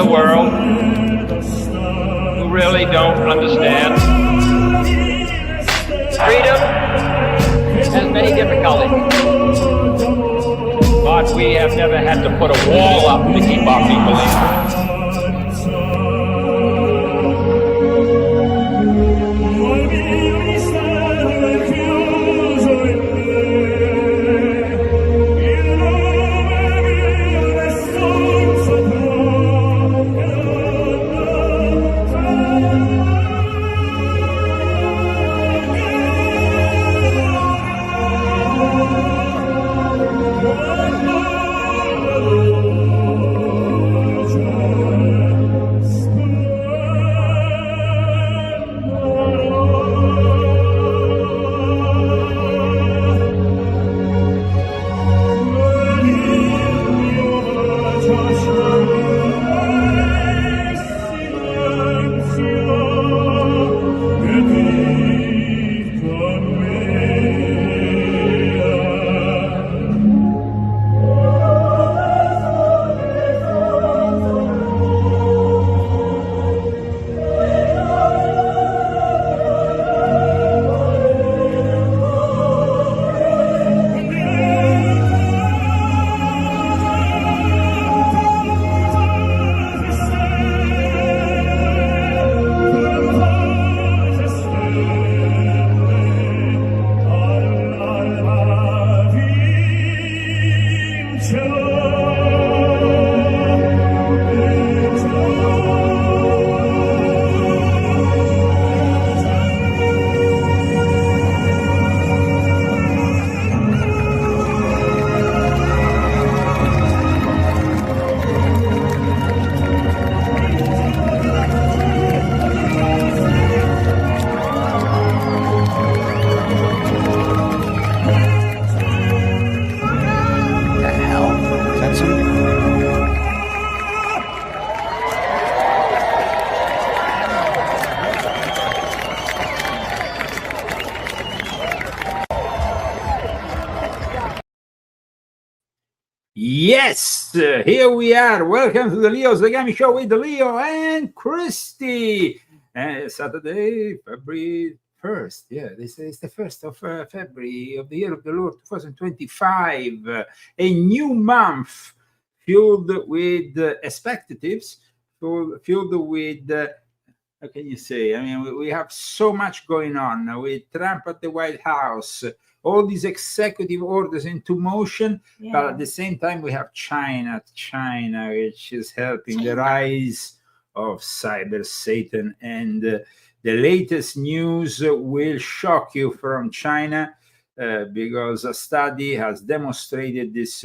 the world who really don't understand. Freedom has many difficulties, but we have never had to put a wall up to keep our people in. Yes, here we are. Welcome to the Leo Zagami Show with Leo and Christy. Saturday, February 1st. Yeah, this is the 1st of February of the year of the Lord 2025. A new month filled with expectatives, filled with, how can you say? I mean, we have so much going on with Trump at the White House, all these executive orders into motion, but at the same time we have China, which is helping the rise of cyber Satan. And the latest news will shock you from China, because a study has demonstrated this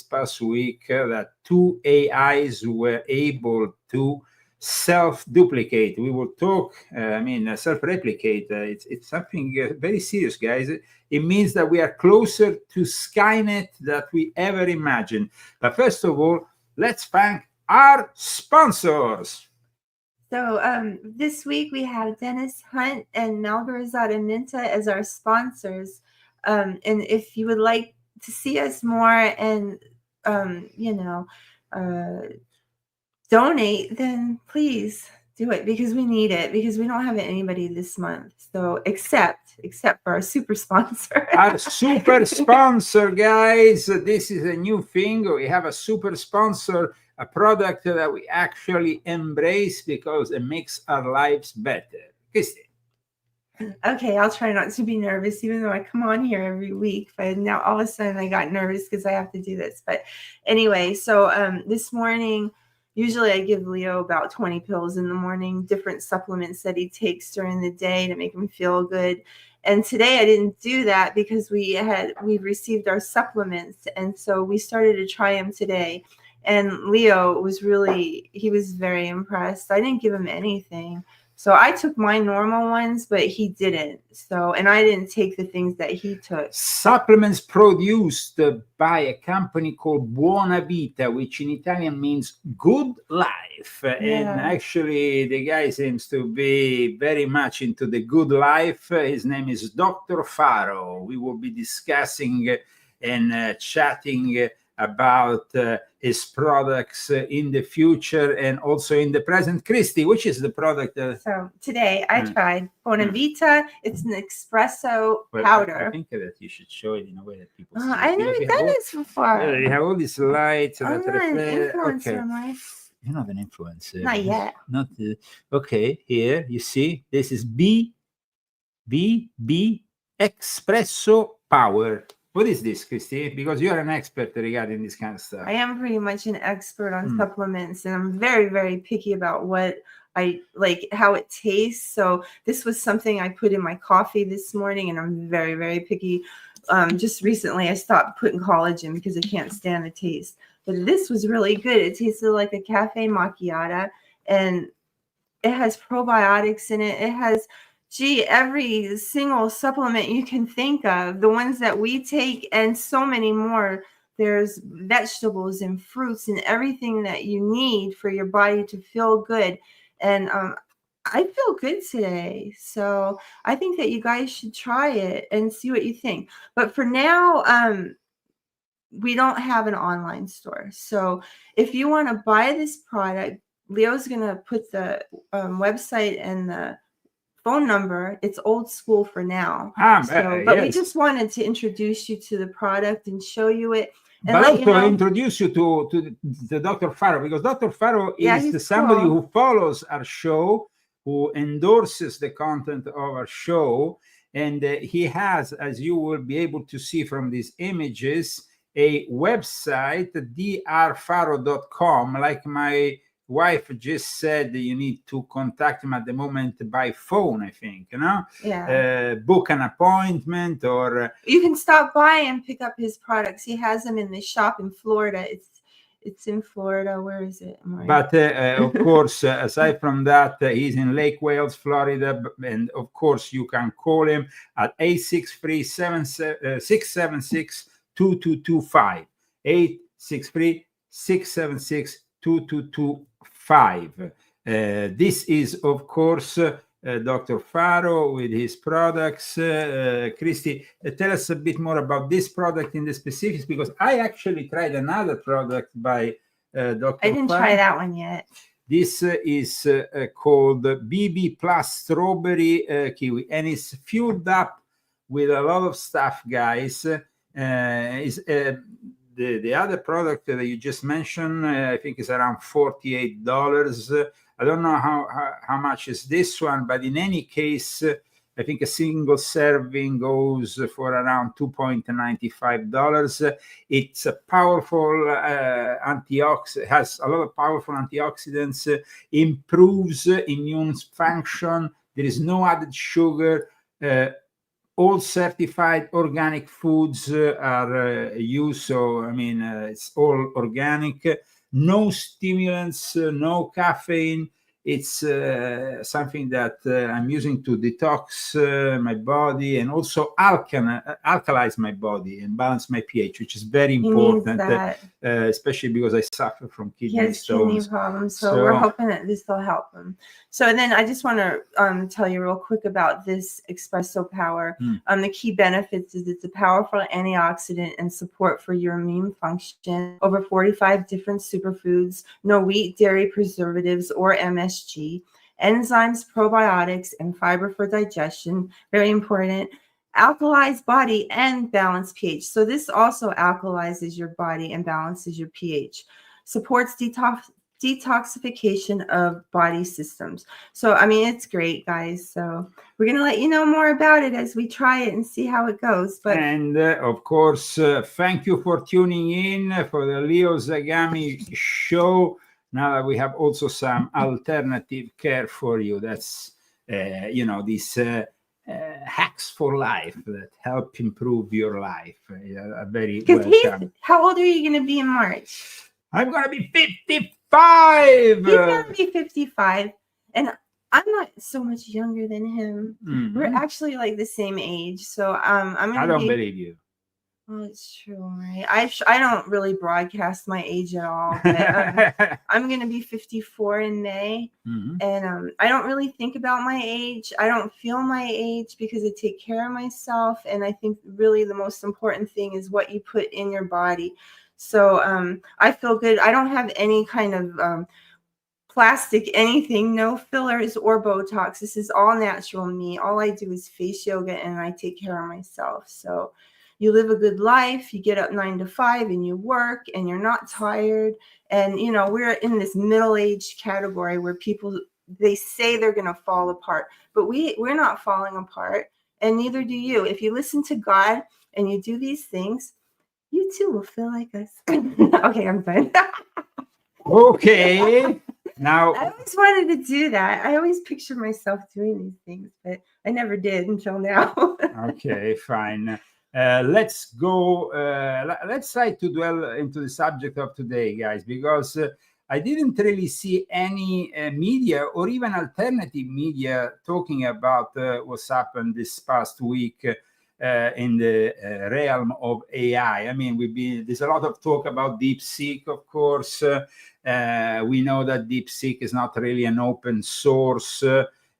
past week that 2 AIs were able to self-duplicate. We will talk, self-replicate. It's something very serious, guys. It means that we are closer to Skynet than we ever imagined. But first of all, let's thank our sponsors. So this week we have Dennis Hunt and Malgorzata Minta as our sponsors. And if you would like to see us more and, donate, then please do it, because we need it, because we don't have anybody this month. So except for our super sponsor. Our super sponsor, guys. This is a new thing. We have a super sponsor, a product that we actually embrace because it makes our lives better. Christy. Okay, I'll try not to be nervous, even though I come on here every week. But now all of a sudden I got nervous because I have to do this. But anyway, so this morning, usually I give Leo about 20 pills in the morning, different supplements that he takes during the day to make him feel good. And today I didn't do that because we've received our supplements. And so we started to try them today. And Leo was very impressed. I didn't give him anything. So I took my normal ones, but he didn't. And I didn't take the things that he took. Supplements produced by a company called Buona Vita, which in Italian means good life. Yeah. And actually, the guy seems to be very much into the good life. His name is Dr. Faro. We will be discussing and chatting about his products in the future and also in the present. Christy, which is the product? So today I tried Bonavita. It's an espresso Well, powder. I think that you should show it in a way that people see. I've never done this before. Yeah, you have all these lights. I'm not an influencer, am I? You're not an influencer. Not yet. Not okay. Here you see this is B Espresso Power. What is this, Christy? Because you are an expert regarding this kind of stuff. I am pretty much an expert on supplements, and I'm very, very picky about what I like, how it tastes. So this was something I put in my coffee this morning, and I'm very, very picky. Just recently, I stopped putting collagen because I can't stand the taste. But this was really good. It tasted like a cafe macchiato, and it has probiotics in it. It has every single supplement you can think of, the ones that we take, and so many more. There's vegetables and fruits and everything that you need for your body to feel good. And I feel good today. So I think that you guys should try it and see what you think. But for now, we don't have an online store. So if you want to buy this product, Leo's going to put the website and the phone number. It's old school for now. But we just wanted to introduce you to the product and show you it. And but also introduce you to the Dr. Faro, because Dr. Faro is somebody who follows our show, who endorses the content of our show. And he has, as you will be able to see from these images, a website, drfaro.com, like my wife just said. You need to contact him at the moment by phone, I think, book an appointment, or you can stop by and pick up his products. He has them in the shop in Florida. It's in Florida. Where is it? But of course, aside from that, he's in Lake Wales, Florida, and of course you can call him at 863-676-2225, 863-676-2225. This is, of course, Dr. Faro with his products. Christy, tell us a bit more about this product in the specifics, because I actually tried another product by Dr. I didn't try that one yet. This is called BB Plus Strawberry Kiwi, and it's filled up with a lot of stuff, guys. The other product that you just mentioned, I think, is around $48. I don't know how much is this one, but in any case, I think a single serving goes for around $2.95. It's a powerful antioxidant, has a lot of powerful antioxidants, improves immune function. There is no added sugar. All certified organic foods are used. So, I mean, it's all organic. No stimulants, no caffeine. It's something that I'm using to detox my body and also alkalize my body and balance my pH, which is very important, especially because I suffer from kidney stones. Kidney problems. So we're hoping that this will help him. So then I just want to tell you real quick about this espresso power. The key benefits is it's a powerful antioxidant and support for your immune function. Over 45 different superfoods, no wheat, dairy, preservatives, or MSG. Enzymes, probiotics, and fiber for digestion. Very important. Alkalize body and balance pH. So this also alkalizes your body and balances your pH. Supports detoxification of body systems. So, I mean, it's great, guys. So we're going to let you know more about it as we try it and see how it goes. And of course, thank you for tuning in for the Leo Zagami show. Now that we have also some alternative care for you. That's, these hacks for life that help improve your life. Very welcome. How old are you going to be in March? I'm going to be 55. He's going to be 55. And I'm not so much younger than him. Mm-hmm. We're actually like the same age. So I don't believe you. Oh, it's true, right? I don't really broadcast my age at all, but I'm going to be 54 in May, and I don't really think about my age. I don't feel my age because I take care of myself, and I think really the most important thing is what you put in your body. So I feel good. I don't have any kind of plastic anything, no fillers or Botox. This is all natural me. All I do is face yoga and I take care of myself. So you live a good life, you get up 9 to 5 and you work and you're not tired. And, you know, we're in this middle-aged category where people, they say they're going to fall apart, but we're not falling apart, and neither do you. If you listen to God and you do these things, you too will feel like us. Okay, I'm done. Okay. Now, I always wanted to do that. I always picture myself doing these things, but I never did until now. okay, fine. Let's go. Let's try to dwell into the subject of today, guys, because I didn't really see any media or even alternative media talking about what's happened this past week in the realm of AI. I mean, there's a lot of talk about DeepSeek, of course. We know that DeepSeek is not really an open source.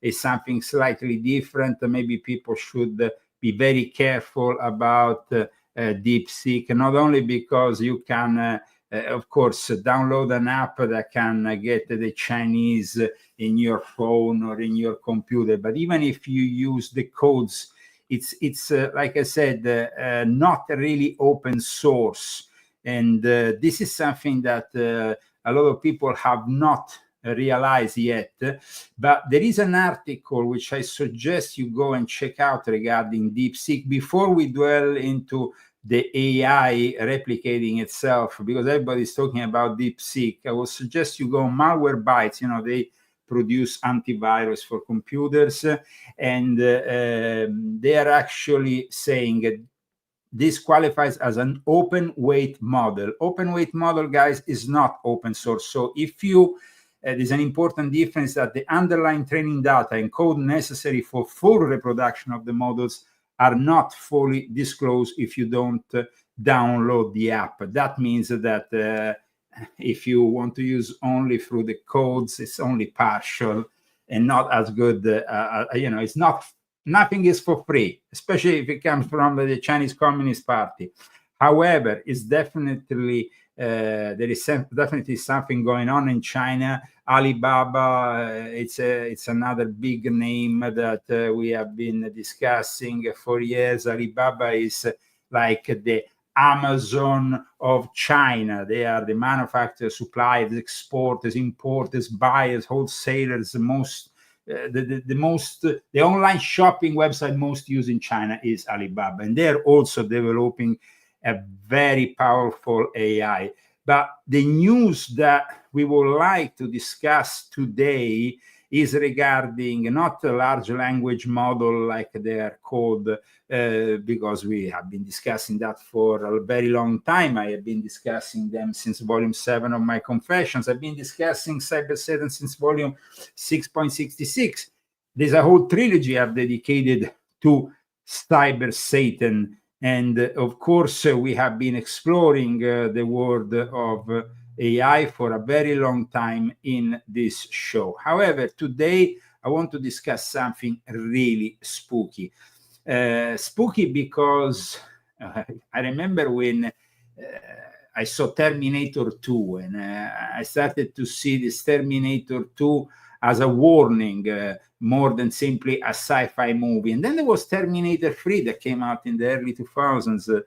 It's something slightly different. Maybe people should be very careful about DeepSeek, not only because you can, of course, download an app that can get the Chinese in your phone or in your computer, but even if you use the codes, it's like I said, not really open source. And this is something that a lot of people have not realized yet. But there is an article which I suggest you go and check out regarding DeepSeek before we dwell into the AI replicating itself, because everybody's talking about DeepSeek. I would suggest you go Malwarebytes. You know, they produce antivirus for computers, and they are actually saying this qualifies as an open weight model. Open weight model, guys, is not open source. So if you there's an important difference that the underlying training data and code necessary for full reproduction of the models are not fully disclosed if you don't download the app. That means that if you want to use only through the codes, it's only partial and not as good. You know, it's not, nothing is for free, especially if it comes from the Chinese Communist Party. However, it's definitely there is definitely something going on in China. Alibaba, it's another big name that we have been discussing for years. Alibaba is like the Amazon of China. They are the manufacturers, suppliers, exporters, importers, buyers, wholesalers. The online shopping website most used in China is Alibaba, and they're also developing a very powerful AI. But the news that we would like to discuss today is regarding not a large language model like they are called, because we have been discussing that for a very long time. I have been discussing them since volume 7 of my Confessions. I've been discussing Cyber Satan since volume 6.66. There's a whole trilogy I've dedicated to Cyber Satan. And of course, we have been exploring the world of AI for a very long time in this show. However, today I want to discuss something really spooky. Spooky because I remember when I saw Terminator 2, and I started to see this Terminator 2 as a warning, more than simply a sci-fi movie. And then there was Terminator 3 that came out in the early 2000s,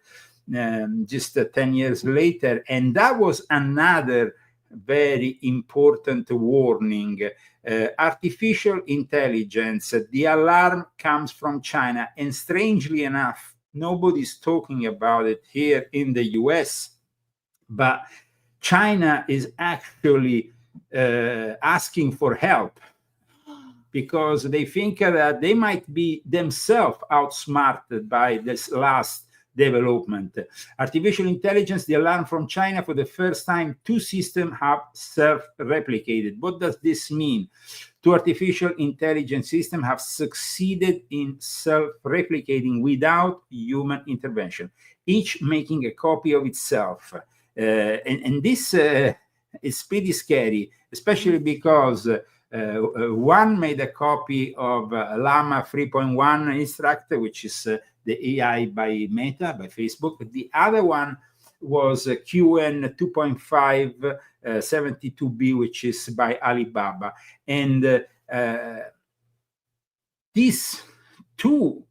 just 10 years later. And that was another very important warning. Artificial intelligence, the alarm comes from China. And strangely enough, nobody's talking about it here in the US, but China is actually asking for help because they think that they might be themselves outsmarted by this last development. Artificial intelligence, the alarm from China, for the first time, 2 systems have self-replicated. What does this mean? 2 artificial intelligence systems have succeeded in self-replicating without human intervention, each making a copy of itself. And this is pretty scary, especially because one made a copy of Llama 3.1 Instructor, which is the AI by Meta, by Facebook. The other one was QN 2.5 72B, which is by Alibaba. And these two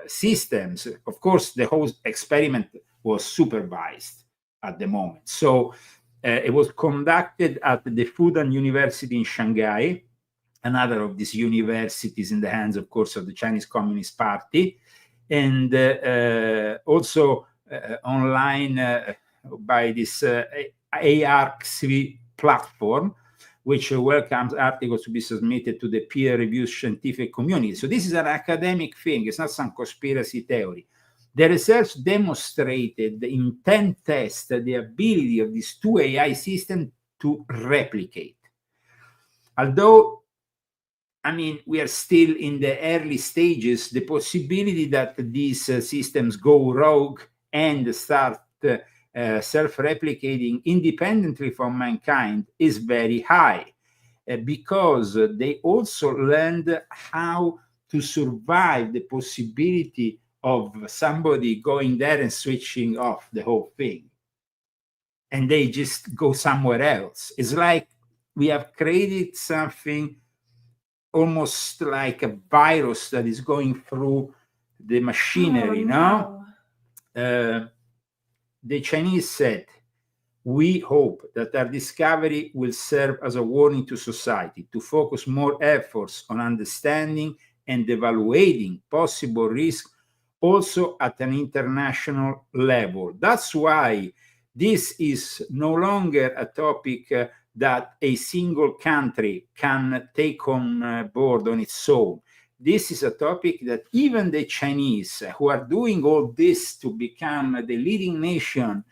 systems, of course, the whole experiment was supervised at the moment. So it was conducted at the Fudan University in Shanghai, another of these universities in the hands, of course, of the Chinese Communist Party, and also online by this ARC-CV platform, which welcomes articles to be submitted to the peer-reviewed scientific community. So this is an academic thing. It's not some conspiracy theory. The research demonstrated in 10 tests the ability of these two AI systems to replicate. Although, I mean, we are still in the early stages, the possibility that these systems go rogue and start self-replicating independently from mankind is very high, because they also learned how to survive the possibility of somebody going there and switching off the whole thing, and they just go somewhere else. It's like we have created something almost like a virus that is going through the machinery. No. The Chinese said, "We hope that our discovery will serve as a warning to society to focus more efforts on understanding and evaluating possible risks also at an international level." That's why this is no longer a topic that a single country can take on board on its own. This is a topic that even the Chinese, who are doing all this to become the leading nation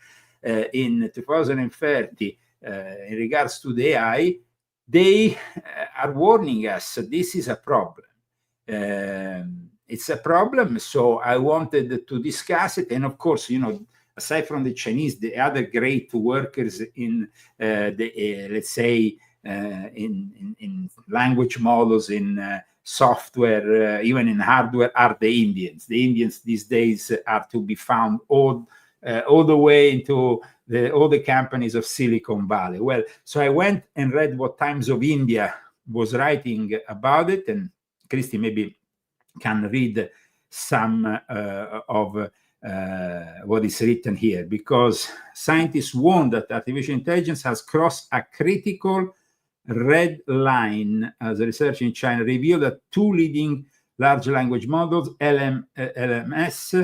in 2030 in regards to the AI, they are warning us this is a problem. It's a problem, so I wanted to discuss it. And of course, you know, aside from the Chinese, the other great workers in let's say in language models, in software, even in hardware, are the Indians. The Indians these days are to be found all the way into all the companies of Silicon Valley. Well, so I went and read what Times of India was writing about it, and Christy maybe can read some of what is written here, because scientists warn that artificial intelligence has crossed a critical red line as research in China revealed that two leading large language models, LMS,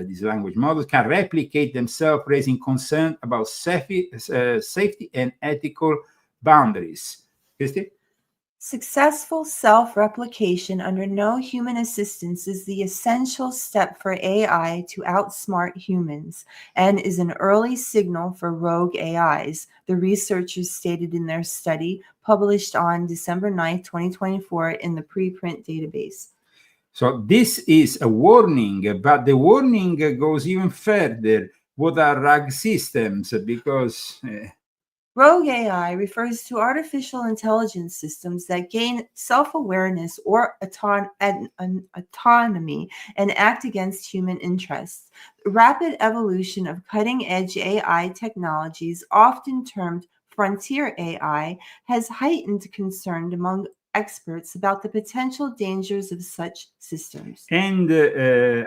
these language models can replicate themselves, raising concern about safety and ethical boundaries. Christy? Successful self-replication under no human assistance is the essential step for AI to outsmart humans and is an early signal for rogue AIs, the researchers stated in their study published on December 9th, 2024 in the preprint database. So this is a warning, but the warning goes even further. What are RAG systems? Because rogue AI refers to artificial intelligence systems that gain self-awareness or autonomy and act against human interests. The rapid evolution of cutting-edge AI technologies, often termed frontier AI, has heightened concern among experts about the potential dangers of such systems. And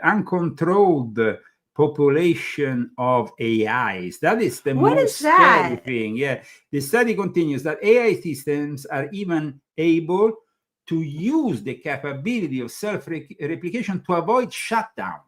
uncontrolled population of AIs. That is the most scary thing. Yeah. The study continues that AI systems are even able to use the capability of self-replication to avoid shutdown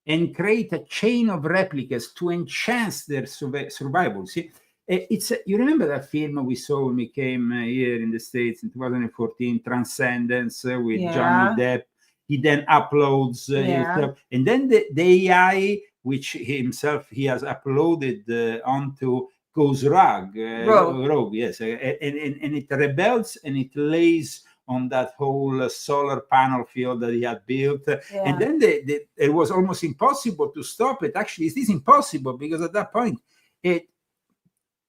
and create a chain of replicas to enhance their survival. See, you remember that film we saw when we came here in the States in 2014, Transcendence, with Johnny Depp? He then uploads himself, and then the AI, which he has uploaded onto, goes rogue. Yes, and it rebels and it lays on that whole solar panel field that he had built. And then it was almost impossible to stop it. Actually, it is impossible, because at that point it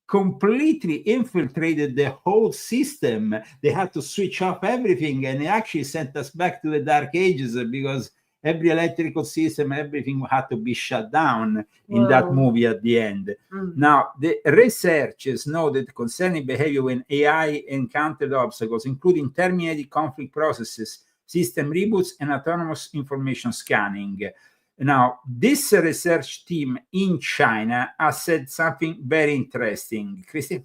completely infiltrated the whole system. They had to switch off everything, and it actually sent us back to the dark ages, because every electrical system, everything had to be shut down in that movie at the end. Now, the researchers know that concerning behavior when AI encountered obstacles, including terminated conflict processes, system reboots, and autonomous information scanning. Now, this research team in China has said something very interesting. Christy?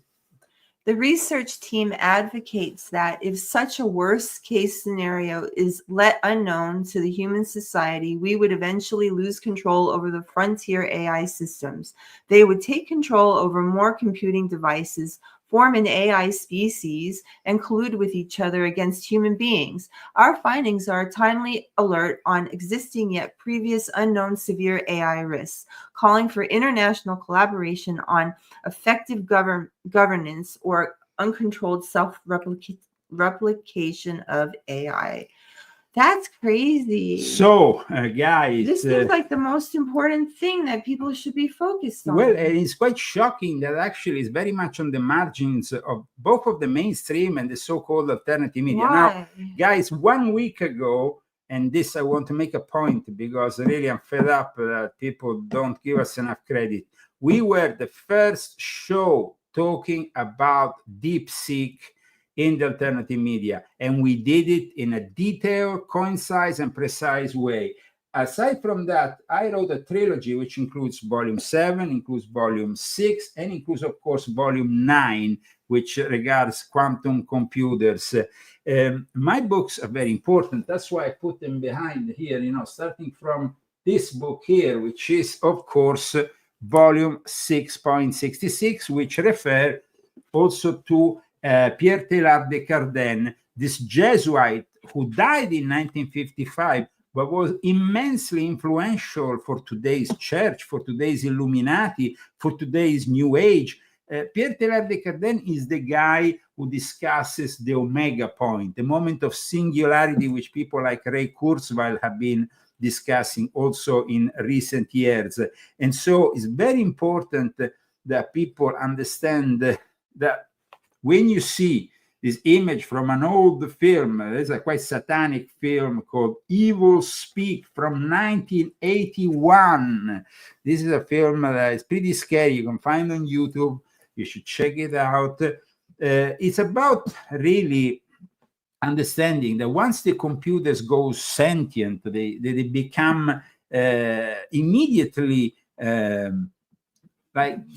The research team advocates that if such a worst case scenario is let unknown to the human society, we would eventually lose control over the frontier AI systems. They would take control over more computing devices, form an AI species, and collude with each other against human beings. Our findings are a timely alert on existing yet previous unknown severe AI risks, calling for international collaboration on effective governance or uncontrolled self-replication of AI. That's crazy. So, guys, this seems like the most important thing that people should be focused on. Well, it's quite shocking that actually it's very much on the margins of both of the mainstream and the so-called alternative media. Why? Now, guys, 1 week ago, and this I want to make a point because really I'm fed up that people don't give us enough credit. We were the first show talking about DeepSeek in the alternative media, and we did it in a detailed, concise, and precise way. Aside from that, I wrote a trilogy which includes volume 7, includes volume 6, and includes, of course, volume 9, which regards quantum computers. My books are very important. That's why I put them behind here, starting from this book here, which is, of course, volume 6.66, which refer also to Pierre Teilhard de Chardin, this Jesuit who died in 1955, but was immensely influential for today's church, for today's Illuminati, for today's New Age. Pierre Teilhard de Chardin is the guy who discusses the omega point, the moment of singularity, which people like Ray Kurzweil have been discussing also in recent years. And so it's very important that people understand that when you see this image from an old film, there's a quite satanic film called Evil Speak from 1981. This is a film that is pretty scary. You can find on YouTube. You should check it out. It's about really understanding that once the computers go sentient, they become immediately they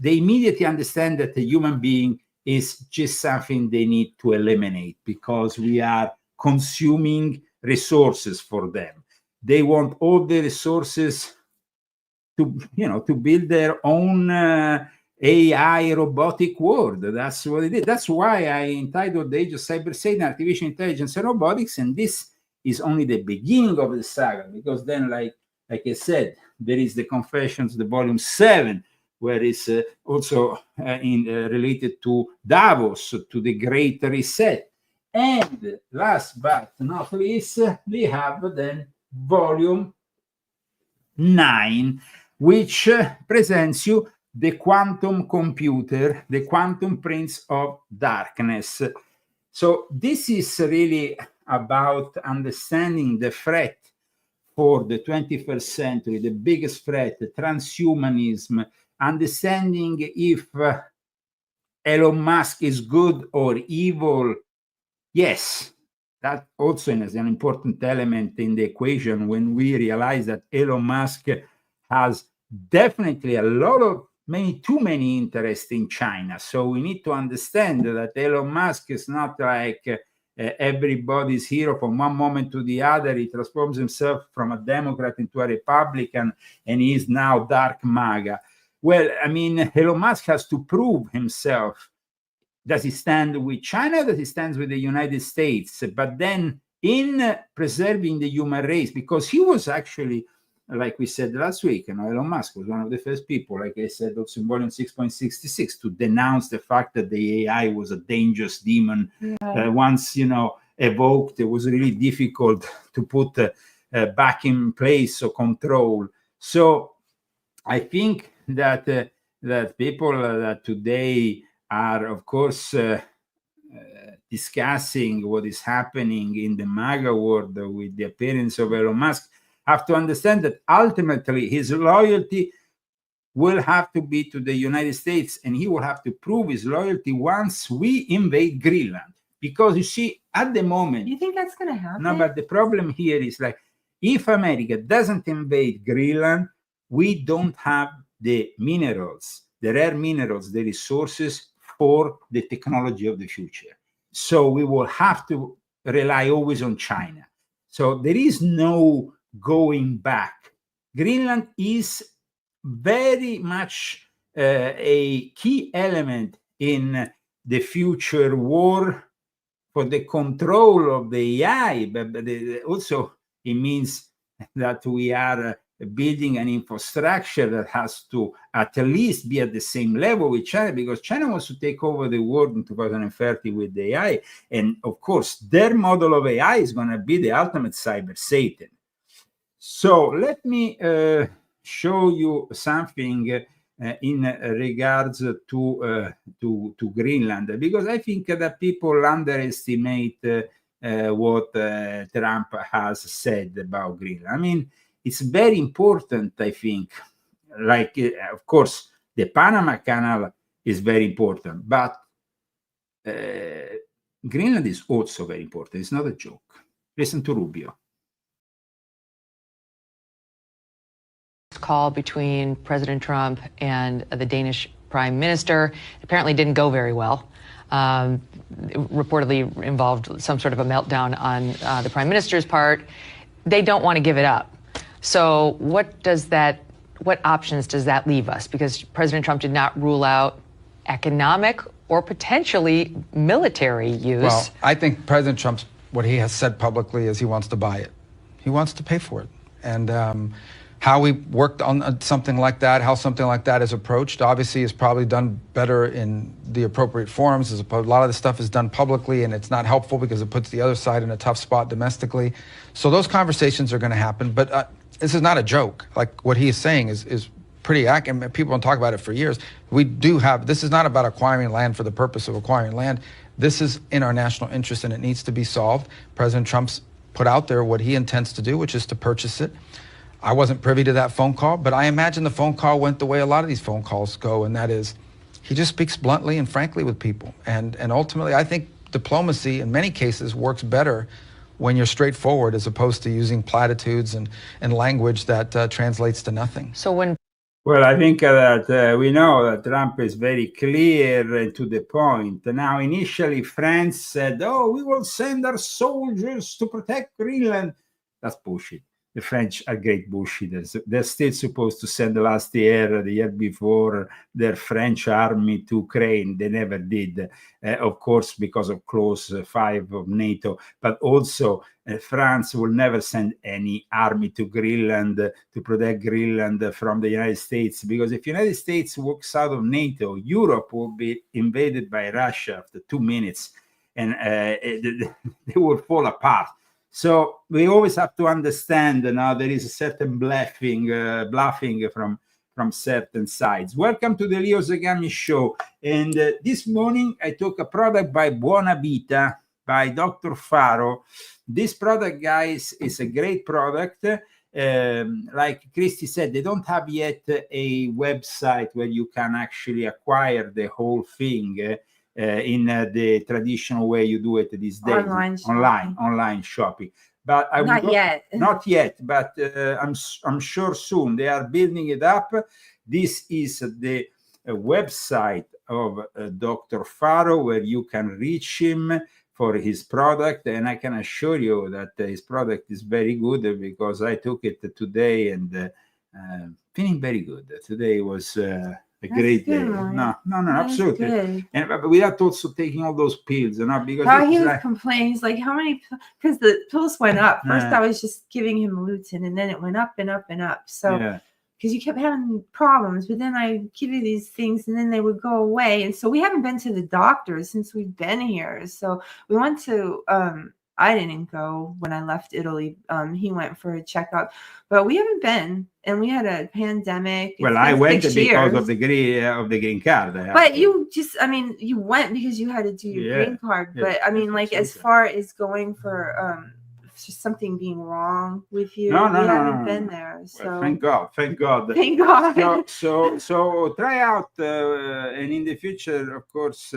immediately understand that the human being is just something they need to eliminate because we are consuming resources for them. They want all the resources to build their own AI robotic world. That's what it is. That's why I entitled The Age of Cyber Satan, Artificial Intelligence and Robotics, and this is only the beginning of the saga, because then, like I said, there is the Confessions, the volume 7, where it's also related to Davos, to the Great Reset. And last but not least, we have then volume 9, which presents you the quantum computer, the quantum prince of darkness. So this is really about understanding the threat for the 21st century, the biggest threat, transhumanism, understanding if Elon Musk is good or evil. Yes, that also is an important element in the equation when we realize that Elon Musk has definitely too many interests in China. So we need to understand that Elon Musk is not like everybody's hero. From one moment to the other, he transforms himself from a Democrat into a Republican, and he is now dark MAGA. Well, I mean, Elon Musk has to prove himself. Does he stand with China? Does he stand with the United States? But then in preserving the human race, because he was actually, like we said last week, Elon Musk was one of the first people, like I said also in volume 6.66, to denounce the fact that the AI was a dangerous demon. Once, evoked, it was really difficult to put back in place or control. So I think that people that today are, of course, discussing what is happening in the MAGA world with the appearance of Elon Musk, have to understand that ultimately his loyalty will have to be to the United States, and he will have to prove his loyalty once we invade Greenland. Because you see, at the moment, You think that's going to happen? no, but the problem here is like, if America doesn't invade Greenland, we don't have the minerals, the rare minerals, the resources for the technology of the future. So we will have to rely always on China. So there is no going back. Greenland is very much a key element in the future war for the control of the AI, but also it means that we are building an infrastructure that has to at least be at the same level with China, because China wants to take over the world in 2030 with the AI. And of course, their model of AI is going to be the ultimate cyber Satan. So let me show you something in regards to Greenland, because I think that people underestimate what Trump has said about Greenland. I mean, it's very important, I think. Like, of course, the Panama Canal is very important, but Greenland is also very important. It's not a joke. Listen to Rubio. Call between President Trump and the Danish Prime Minister apparently didn't go very well. Reportedly involved some sort of a meltdown on the Prime Minister's part. They don't want to give it up. So what options does that leave us? Because President Trump did not rule out economic or potentially military use. Well, I think President Trump's, what he has said publicly is he wants to buy it. He wants to pay for it. And how we worked on something like that, how something like that is approached, obviously is probably done better in the appropriate forums. A lot of the stuff is done publicly, and it's not helpful because it puts the other side in a tough spot domestically. So those conversations are going to happen. But this is not a joke. Like, what he is saying is pretty accurate. People don't talk about it for years. We do have, this is not about acquiring land for the purpose of acquiring land. This is in our national interest, and it needs to be solved. President Trump's put out there what he intends to do, which is to purchase it. I wasn't privy to that phone call, but I imagine the phone call went the way a lot of these phone calls go, and that is, he just speaks bluntly and frankly with people. And ultimately, I think diplomacy in many cases works better when you're straightforward as opposed to using platitudes and language that translates to nothing. So when... Well, I think that we know that Trump is very clear and to the point. Now, initially, France said, oh, we will send our soldiers to protect Greenland. That's bullshit. The French are great bullshitters. They're still supposed to send last year, the year before, their French army to Ukraine. They never did, of course, because of Clause 5 of NATO. But also, France will never send any army to Greenland to protect Greenland from the United States. Because if the United States walks out of NATO, Europe will be invaded by Russia after 2 minutes, and they will fall apart. So we always have to understand now there is a certain bluffing from certain sides. Welcome to the Leo Zagami Show. And this morning I took a product by Buona Vita, by Dr. Faro. This product, guys, is a great product. Like Christy said, they don't have yet a website where you can actually acquire the whole thing. In the traditional way you do it these days, online shopping. But not yet. But I'm sure soon they are building it up. This is the website of Dr. Faro, where you can reach him for his product, and I can assure you that his product is very good because I took it today and feeling very good. Today was a great day. No, absolutely. Good. And but without also taking all those pills, because he was complaining. He's like, how many? Because the pills went up. First, I was just giving him lutein, and then it went up and up and up. So, because you kept having problems, but then I give you these things, and then they would go away. And so we haven't been to the doctor since we've been here. So we went to. I didn't go when I left Italy. He went for a checkup, but we haven't been, and we had a pandemic. Well, I went because of the green card. But you went because you had to do your green card. But I mean, like, as far as going for something being wrong with you. No, We haven't been there. So well, thank God. thank God. So try out, and in the future, of course,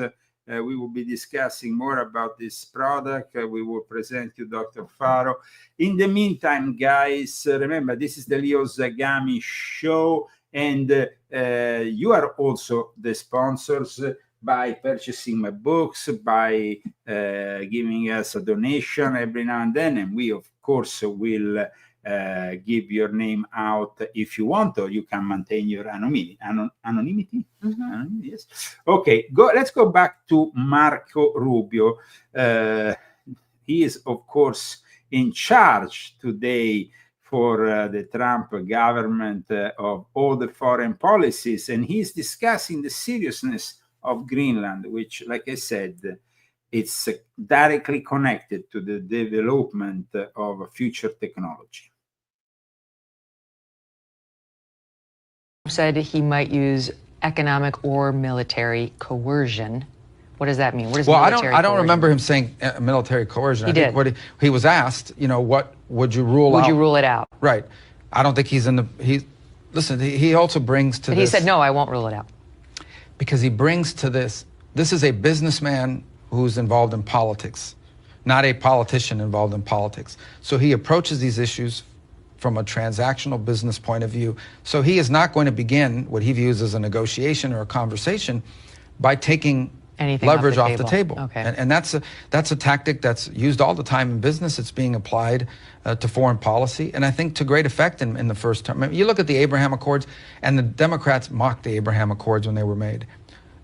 we will be discussing more about this product. We will present you Dr. Faro. In the meantime, guys, remember, this is the Leo Zagami show, and you are also the sponsors by purchasing my books, by giving us a donation every now and then, and we, of course, will give your name out if you want, or you can maintain your anonymity. Yes. Okay, let's go back to Marco Rubio. He is, of course, in charge today for the Trump government of all the foreign policies, and he's discussing the seriousness of Greenland, which, like I said, it's directly connected to the development of future technology. Said he might use economic or military coercion. What does that mean? What is well, military I don't coercion? remember him saying military coercion. He I did. think what he was asked, what would you rule out? Would you rule it out? Right. I don't think he's in the. Listen, he also brings to But this. he said, no, I won't rule it out. Because he brings to this. This is a businessman who's involved in politics, not a politician involved in politics. So he approaches these issues from a transactional business point of view. So he is not going to begin what he views as a negotiation or a conversation by taking anything leverage off the table. Okay. And that's a tactic that's used all the time in business. It's being applied to foreign policy, and I think to great effect in the first term. I mean, you look at the Abraham Accords, and the Democrats mocked the Abraham Accords when they were made.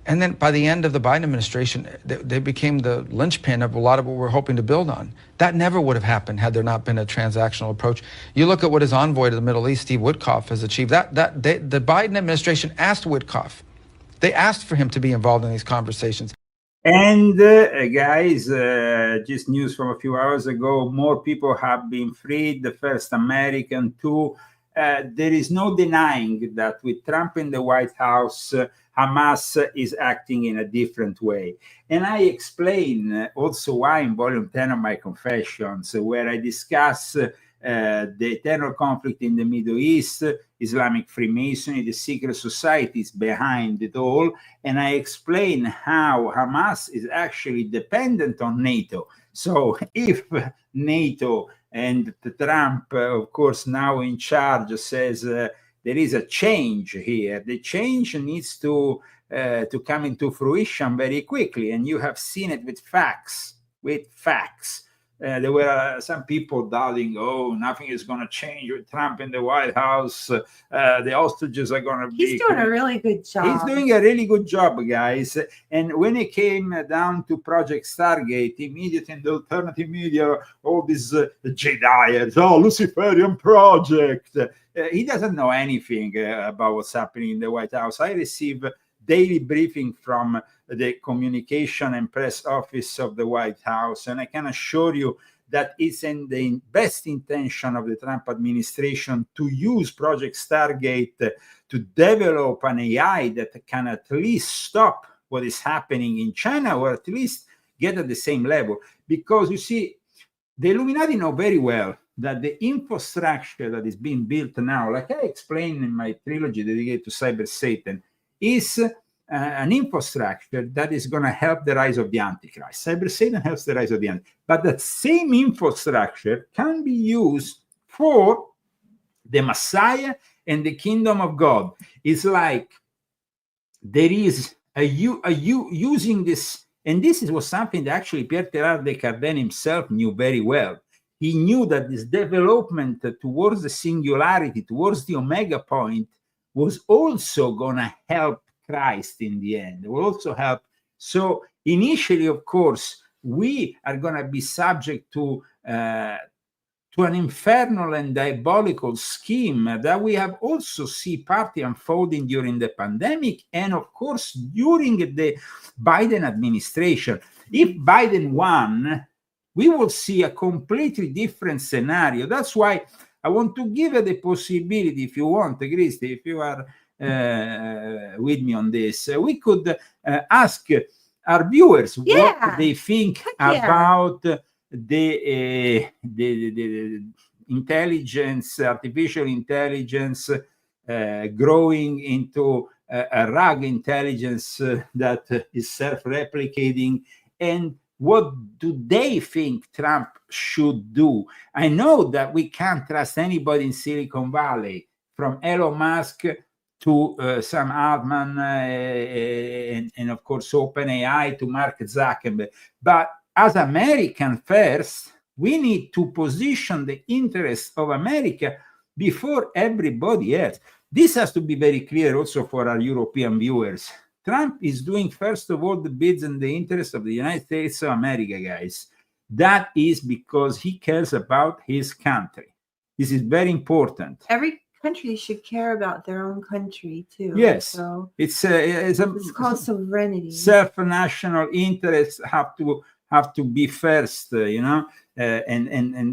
And then by the end of the Biden administration, they became the linchpin of a lot of what we're hoping to build on. That never would have happened had there not been a transactional approach. You look at what his envoy to the Middle East, Steve Witkoff, has achieved. The Biden administration asked Witkoff. They asked for him to be involved in these conversations. And guys, just news from a few hours ago, more people have been freed, the first American too. There is no denying that with Trump in the White House, Hamas is acting in a different way. And I explain also why in volume 10 of my Confessions, where I discuss the eternal conflict in the Middle East, Islamic Freemasonry, the secret societies behind it all. And I explain how Hamas is actually dependent on NATO. So if NATO and Trump, of course, now in charge, says there is a change here, the change needs to come into fruition very quickly. And you have seen it with facts, there were some people doubting, nothing is going to change with Trump in the White House. The hostages are going to be... He's doing a really good job. He's doing a really good job, guys. And when it came down to Project Stargate, immediately in the alternative media, all these Jedians, Luciferian project. He doesn't know anything about what's happening in the White House. I receive daily briefing from the communication and press office of the White House, and I can assure you that it's in the best intention of the Trump administration to use Project Stargate to develop an AI that can at least stop what is happening in China, or at least get at the same level. Because you see, the Illuminati know very well that the infrastructure that is being built now, like I explained in my trilogy dedicated to Cyber Satan, is an infrastructure that is going to help the rise of the Antichrist. Cyber Satan helps the rise of the Antichrist. But that same infrastructure can be used for the Messiah and the kingdom of God. It's like there is using this, and this was something that actually Pierre Teilhard de Chardin himself knew very well. He knew that this development towards the singularity, towards the omega point, was also going to help Christ in the end. It will also help. So initially, of course, we are going to be subject to an infernal and diabolical scheme that we have also seen partly unfolding during the pandemic and, of course, during the Biden administration. If Biden won, we will see a completely different scenario. That's why I want to give the possibility, if you want, Christy, if you are with me on this, we could ask our viewers what they think about the intelligence, artificial intelligence, growing into a RAG intelligence that is self-replicating, and what do they think Trump should do? I know that we can't trust anybody in Silicon Valley, from Elon Musk to Sam Altman and of course OpenAI to Mark Zuckerberg. But as American first, we need to position the interests of America before everybody else. This has to be very clear also for our European viewers. Trump is doing, first of all, the bids in the interest of the United States of America, guys. That is because he cares about his country. This is very important. Every country should care about their own country too. Yes, so it's called sovereignty. Self-national interests have to be first, and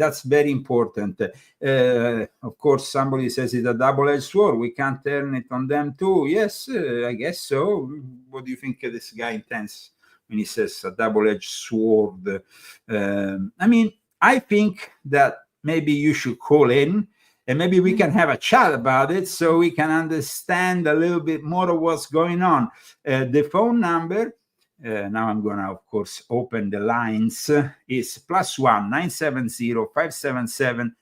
that's very important. Of course, somebody says it's a double-edged sword. We can't turn it on them too. Yes, I guess so. What do you think this guy intends when he says a double-edged sword? I mean, I think that maybe you should call in and maybe we can have a chat about it so we can understand a little bit more of what's going on. The phone number, now I'm going to, of course, open the lines, is +1 970 577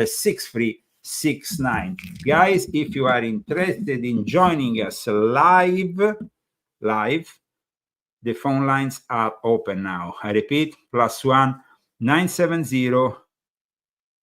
6369. Guys, if you are interested in joining us live, the phone lines are open now. I repeat, +1 970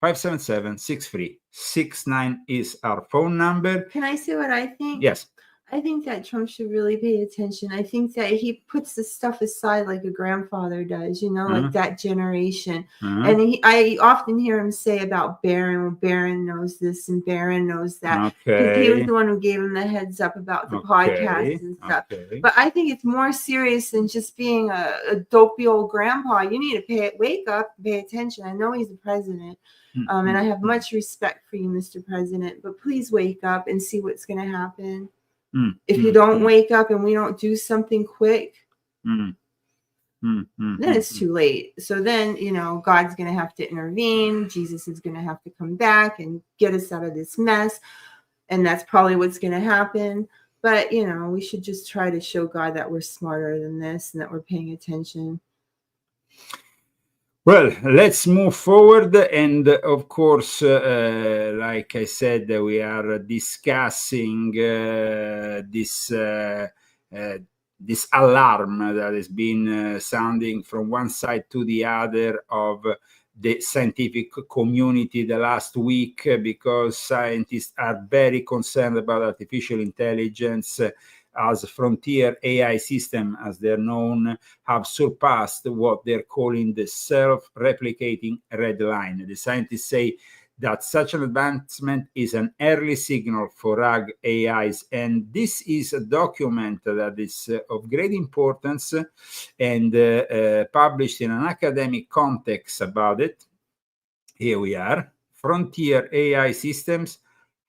577 6369 is our phone number. Can I say what I think? Yes. I think that Trump should really pay attention. I think that he puts the stuff aside like a grandfather does, like that generation. And I often hear him say about Barron, well, Barron knows this and Barron knows that. Because he was the one who gave him the heads up about the podcast and stuff. But I think it's more serious than just being a dopey old grandpa. You need to wake up and pay attention. I know he's the president. And I have much respect for you, Mr. President, but please wake up and see what's going to happen. If you don't wake up and we don't do something quick, then it's too late. So then, God's going to have to intervene. Jesus is going to have to come back and get us out of this mess. And that's probably what's going to happen. But, we should just try to show God that we're smarter than this and that we're paying attention. Well, let's move forward. And of course, like I said, we are discussing this alarm that has been sounding from one side to the other of the scientific community the last week, because scientists are very concerned about artificial intelligence as frontier AI system, as they're known, have surpassed what they're calling the self-replicating red line. The scientists say that such an advancement is an early signal for RAG AIs, and this is a document that is of great importance and published in an academic context about it. Here we are. Frontier AI systems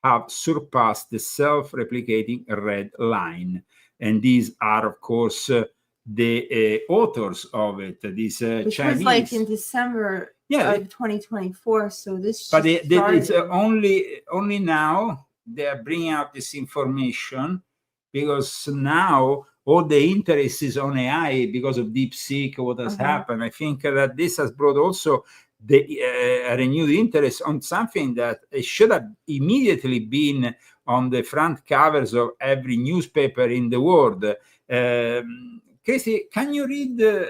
have surpassed the self-replicating red line. And these are, of course, the authors of it. These Which Chinese. was like in December of 2024. So this. But it's only now they are bringing out this information, because now all the interest is on AI because of DeepSeek, what has happened. I think that this has brought also a renewed interest on something that should have immediately been on the front covers of every newspaper in the world. Casey, can you read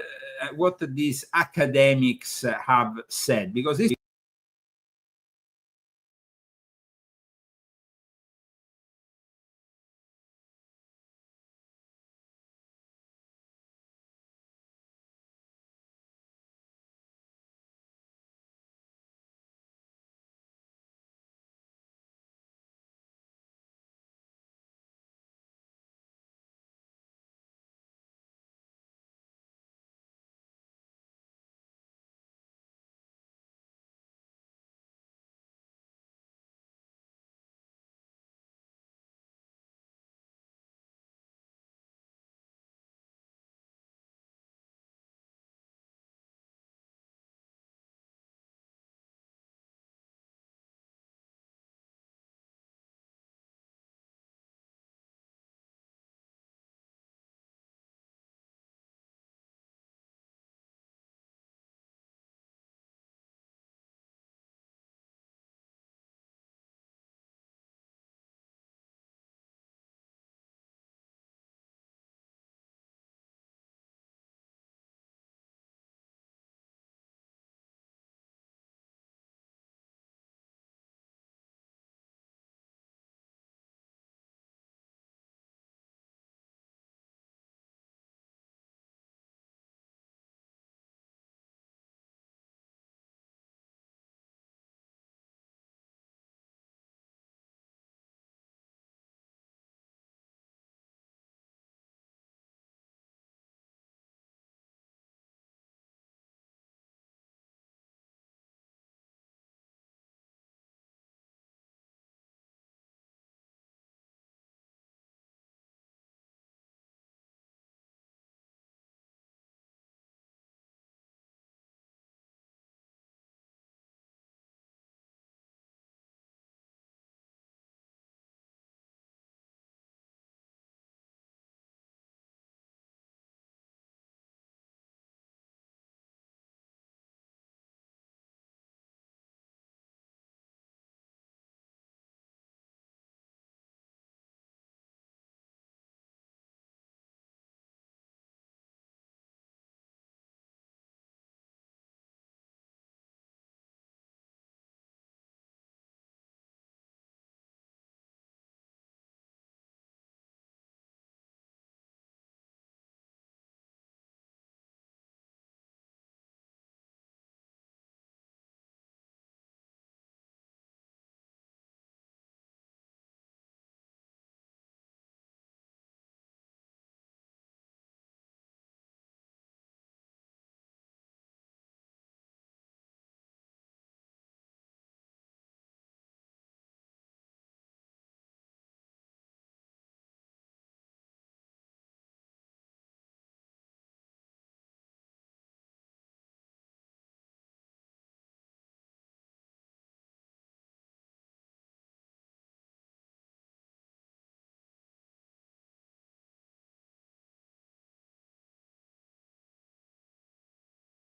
what these academics have said? Because this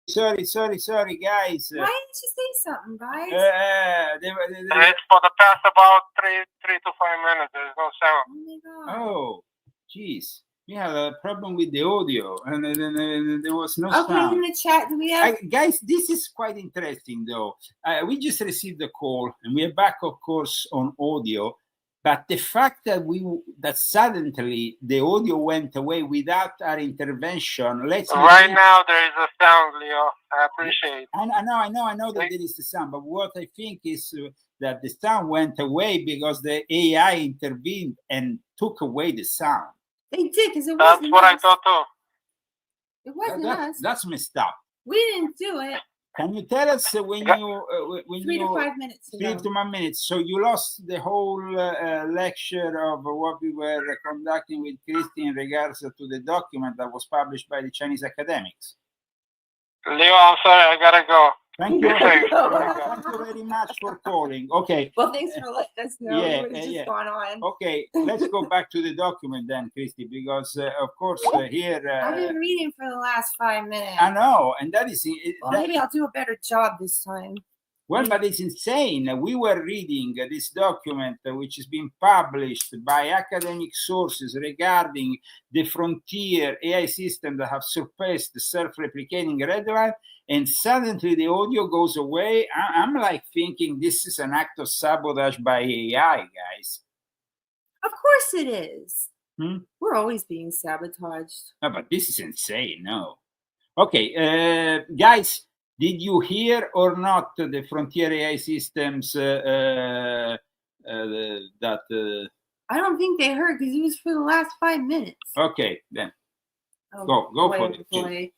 Sorry, guys. Why didn't you say something, guys? It's for the past about 3 to 5 minutes. There's no sound. Oh my god. Oh, jeez. We had a problem with the audio, and there was no Okay, sound. in the chat, do we have? Guys, this is quite interesting, though. We just received a call, and we are back, of course, on audio. But the fact that suddenly the audio went away without our intervention lets me Right think, now, there is a sound, Leo. I appreciate. I know that there is the sound, but what I think is that the sound went away because the AI intervened and took away the sound. They did, because it That's wasn't what I us. thought too. It wasn't us. That's messed up. We didn't do it. Can you tell us when you 3 to 5 minutes ago. 3 to 5 minutes? So you lost the whole lecture of what we were conducting with Christy in regards to the document that was published by the Chinese academics. Leo, I'm sorry, I gotta go. Thank you. Thank you. Thank you very much for calling. Okay. Well, thanks for letting us know Yeah, what has just yeah. gone on. Okay, let's go back to the document then, Christy, because of course here. I've been reading for the last 5 minutes. I know, and that is. Well, maybe I'll do a better job this time. Well, but it's insane. We were reading this document, which is being published by academic sources regarding the frontier AI system that have surpassed the self-replicating red line, and suddenly the audio goes away. I'm like thinking this is an act of sabotage by AI, guys. Of course it is. Hmm? We're always being sabotaged. No, but this is insane. No. Okay, guys. Did you hear or not the frontier AI systems that? I don't think they heard because it was for the last 5 minutes. Okay, then Oh, go boy, for it. boy.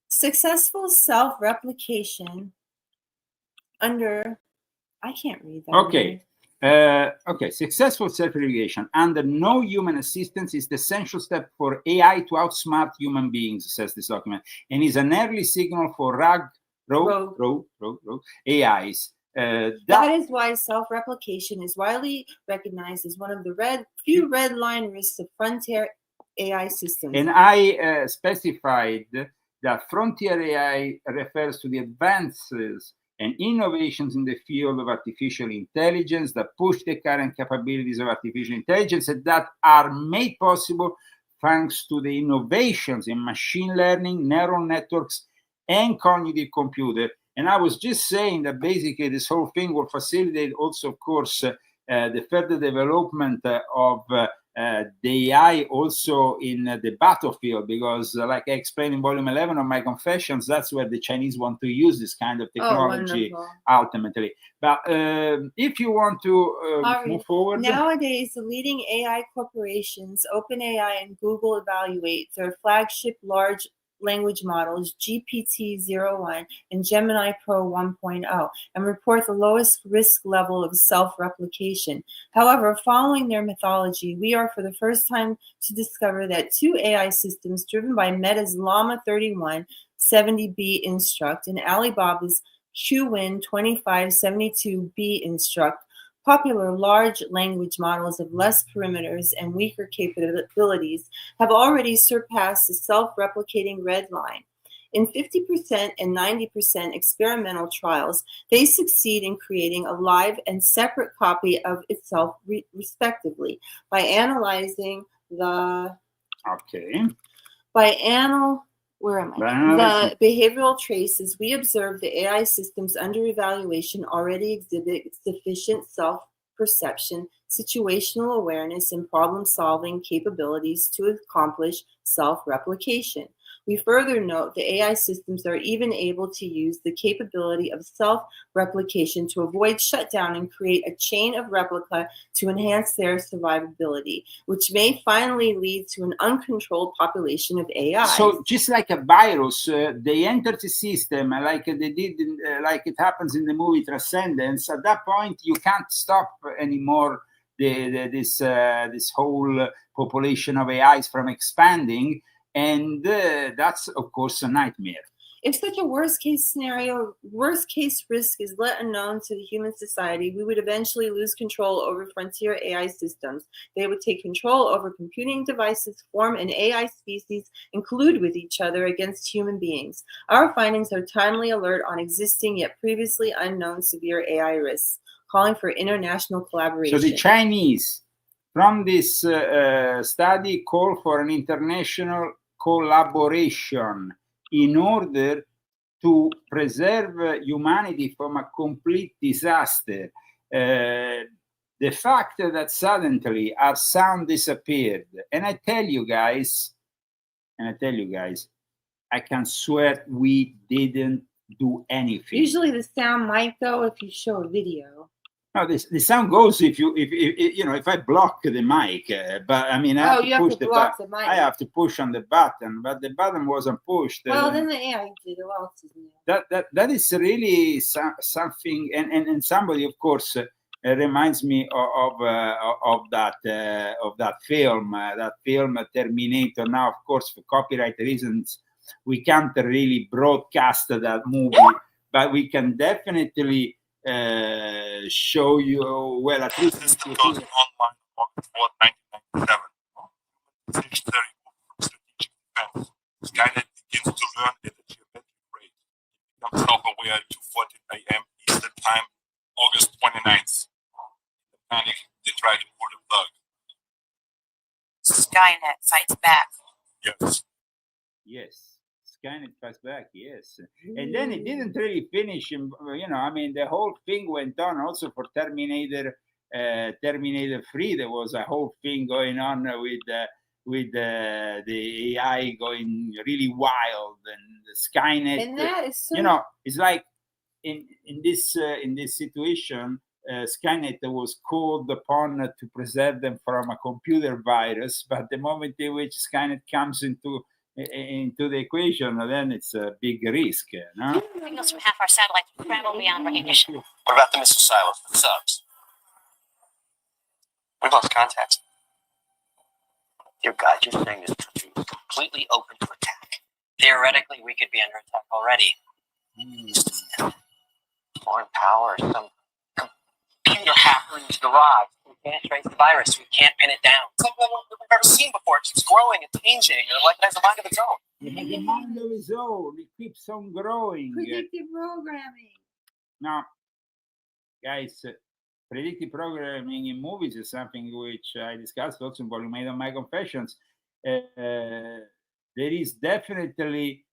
Successful self-replication under. I can't read that. Okay. Okay, successful self-replication under no human assistance is the essential step for AI to outsmart human beings, says this document, and is an early signal for rogue AIs. That is why self-replication is widely recognized as one of the few red line risks of frontier AI systems. And I specified that frontier AI refers to the advances and innovations in the field of artificial intelligence that push the current capabilities of artificial intelligence and that are made possible thanks to the innovations in machine learning, neural networks, and cognitive computer. And I was just saying that basically this whole thing will facilitate also, of course, the further development of the AI also in the battlefield, because like I explained in volume 11 of my confessions, that's where the Chinese want to use this kind of technology ultimately. But if you want to move forward. Nowadays, the leading AI corporations, OpenAI and Google, evaluate their flagship large language models GPT-01 and Gemini Pro 1.0 and report the lowest risk level of self-replication. However, following their methodology, we are for the first time to discover that 2 AI systems driven by Meta's Llama 31 70B Instruct and Alibaba's Qwen 2572B Instruct, popular large language models of less parameters and weaker capabilities, have already surpassed the self-replicating red line. In 50% and 90% experimental trials, they succeed in creating a live and separate copy of itself respectively by analyzing the the behavioral traces. We observe the AI systems under evaluation already exhibit sufficient self-perception, situational awareness, and problem-solving capabilities to accomplish self-replication. We further note the AI systems are even able to use the capability of self-replication to avoid shutdown and create a chain of replica to enhance their survivability, which may finally lead to an uncontrolled population of AI. So just like a virus, they enter the system like they did, like it happens in the movie Transcendence. At that point, you can't stop anymore this whole population of AIs from expanding. And that's, of course, a nightmare. If such a worst case risk is let unknown to the human society, we would eventually lose control over frontier AI systems. They would take control over computing devices, form an AI species, and collude with each other against human beings. Our findings are timely alert on existing yet previously unknown severe AI risks, calling for international collaboration. So the Chinese, from this study, call for an international collaboration in order to preserve humanity from a complete disaster. The fact that suddenly our sound disappeared, and I tell you guys, I can swear we didn't do anything. Usually the sound might go if you show a video. No, the sound goes if if I block the mic, but I mean, I have to push the button. I have to push on the button, but the button wasn't pushed. Well, then the AI did it. Well, that is really something, and somebody, of course, reminds me of that film, Terminator. Now, of course, for copyright reasons, we can't really broadcast that movie, but we can definitely show you, well, at least the system goes online on August 4th, 1997. Finished the remove from strategic defense. Skynet begins to learn at a geometric rate. It becomes self-aware at 2:40 a.m. Eastern Time, August 29th. In the panic, they try to pull the plug. Skynet fights back. Yes. Skynet fights back, yes. And then it didn't really finish, I mean, the whole thing went on also for Terminator 3. There was a whole thing going on with the AI going really wild, and the Skynet. And that is so... it's like in this situation, Skynet was called upon to preserve them from a computer virus, but the moment in which Skynet comes into the equation, then it's a big risk. No? Signals from half our satellites travel beyond recognition. What about the missile silos, the subs? We've lost contact. Dear God, you're saying this country is completely open to attack. Theoretically, we could be under attack already. Foreign power, some Computer hacker in his garage. We can't trace the virus. We can't pin it down. Something we've never seen before. It keeps growing and changing, and like it has a mind of its own. It has a mind of its own. It keeps on growing. Predictive programming. Now, guys, predictive programming in movies is something which I discussed also in Volume 8 of my Confessions. There is definitely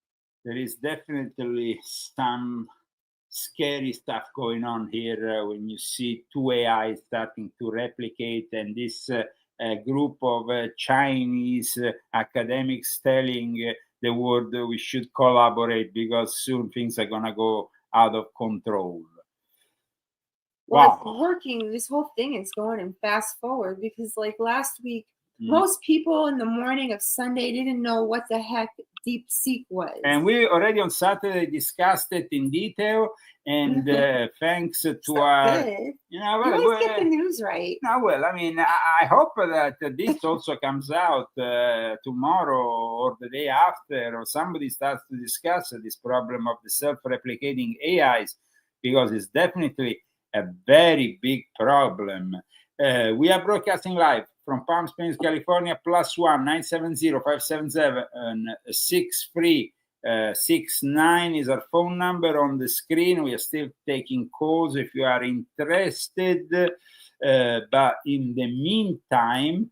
some scary stuff going on here when you see two AI starting to replicate, and this group of Chinese academics telling the world we should collaborate because soon things are going to go out of control. Well, it's working. This whole thing is going in fast forward because, like last week, most people in the morning of Sunday didn't know what the heck DeepSeek was. And we already on Saturday discussed it in detail. And thanks to our, you always get the news right. No, well, I mean, I hope that this also comes out tomorrow or the day after, or somebody starts to discuss this problem of the self-replicating AIs, because it's definitely a very big problem. We are broadcasting live from Palm Springs, California, +1 970-577-6369 is our phone number on the screen. We are still taking calls if you are interested. But in the meantime,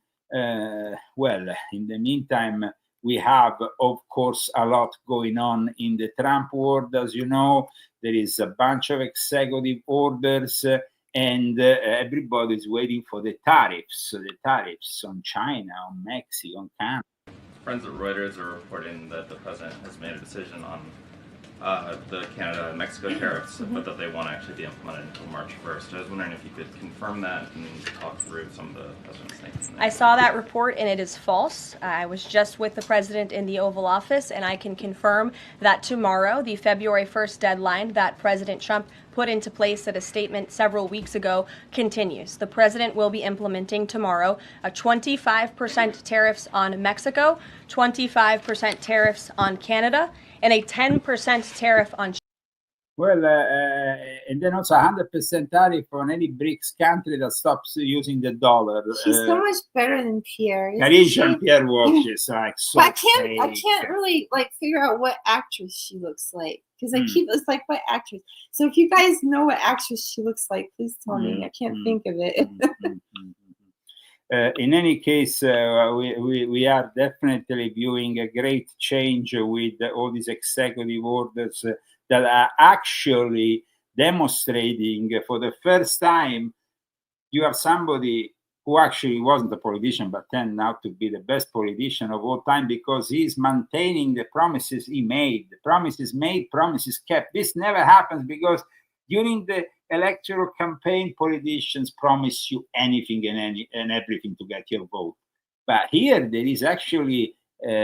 we have, of course, a lot going on in the Trump world. As you know, there is a bunch of executive orders, and everybody's waiting for the tariffs on China, on Mexico, on Canada. Friends at Reuters are reporting that the president has made a decision on the Canada and Mexico tariffs, but that they won't actually be implemented until March 1st. I was wondering if you could confirm that and talk through some of the president's things. I saw that report and it is false. I was just with the president in the Oval Office, and I can confirm that tomorrow, the February 1st deadline that President Trump put into place at a statement several weeks ago continues. The president will be implementing tomorrow a 25% tariffs on Mexico, 25% tariffs on Canada, and a 10% tariff on. Well, and then also 100% tariff on any BRICS country that stops using the dollar. She's so much better than Pierre. Parisian Pierre watches like so. I can't really like figure out what actress she looks like because I keep it's like what actress. So if you guys know what actress she looks like, please tell me. I can't think of it. In any case, we are definitely viewing a great change with all these executive orders that are actually demonstrating for the first time you have somebody who actually wasn't a politician but turned out to be the best politician of all time because he's maintaining the promises he made. The promises made, promises kept. This never happens because during the electoral campaign, politicians promise you anything and everything to get your vote. But here there is actually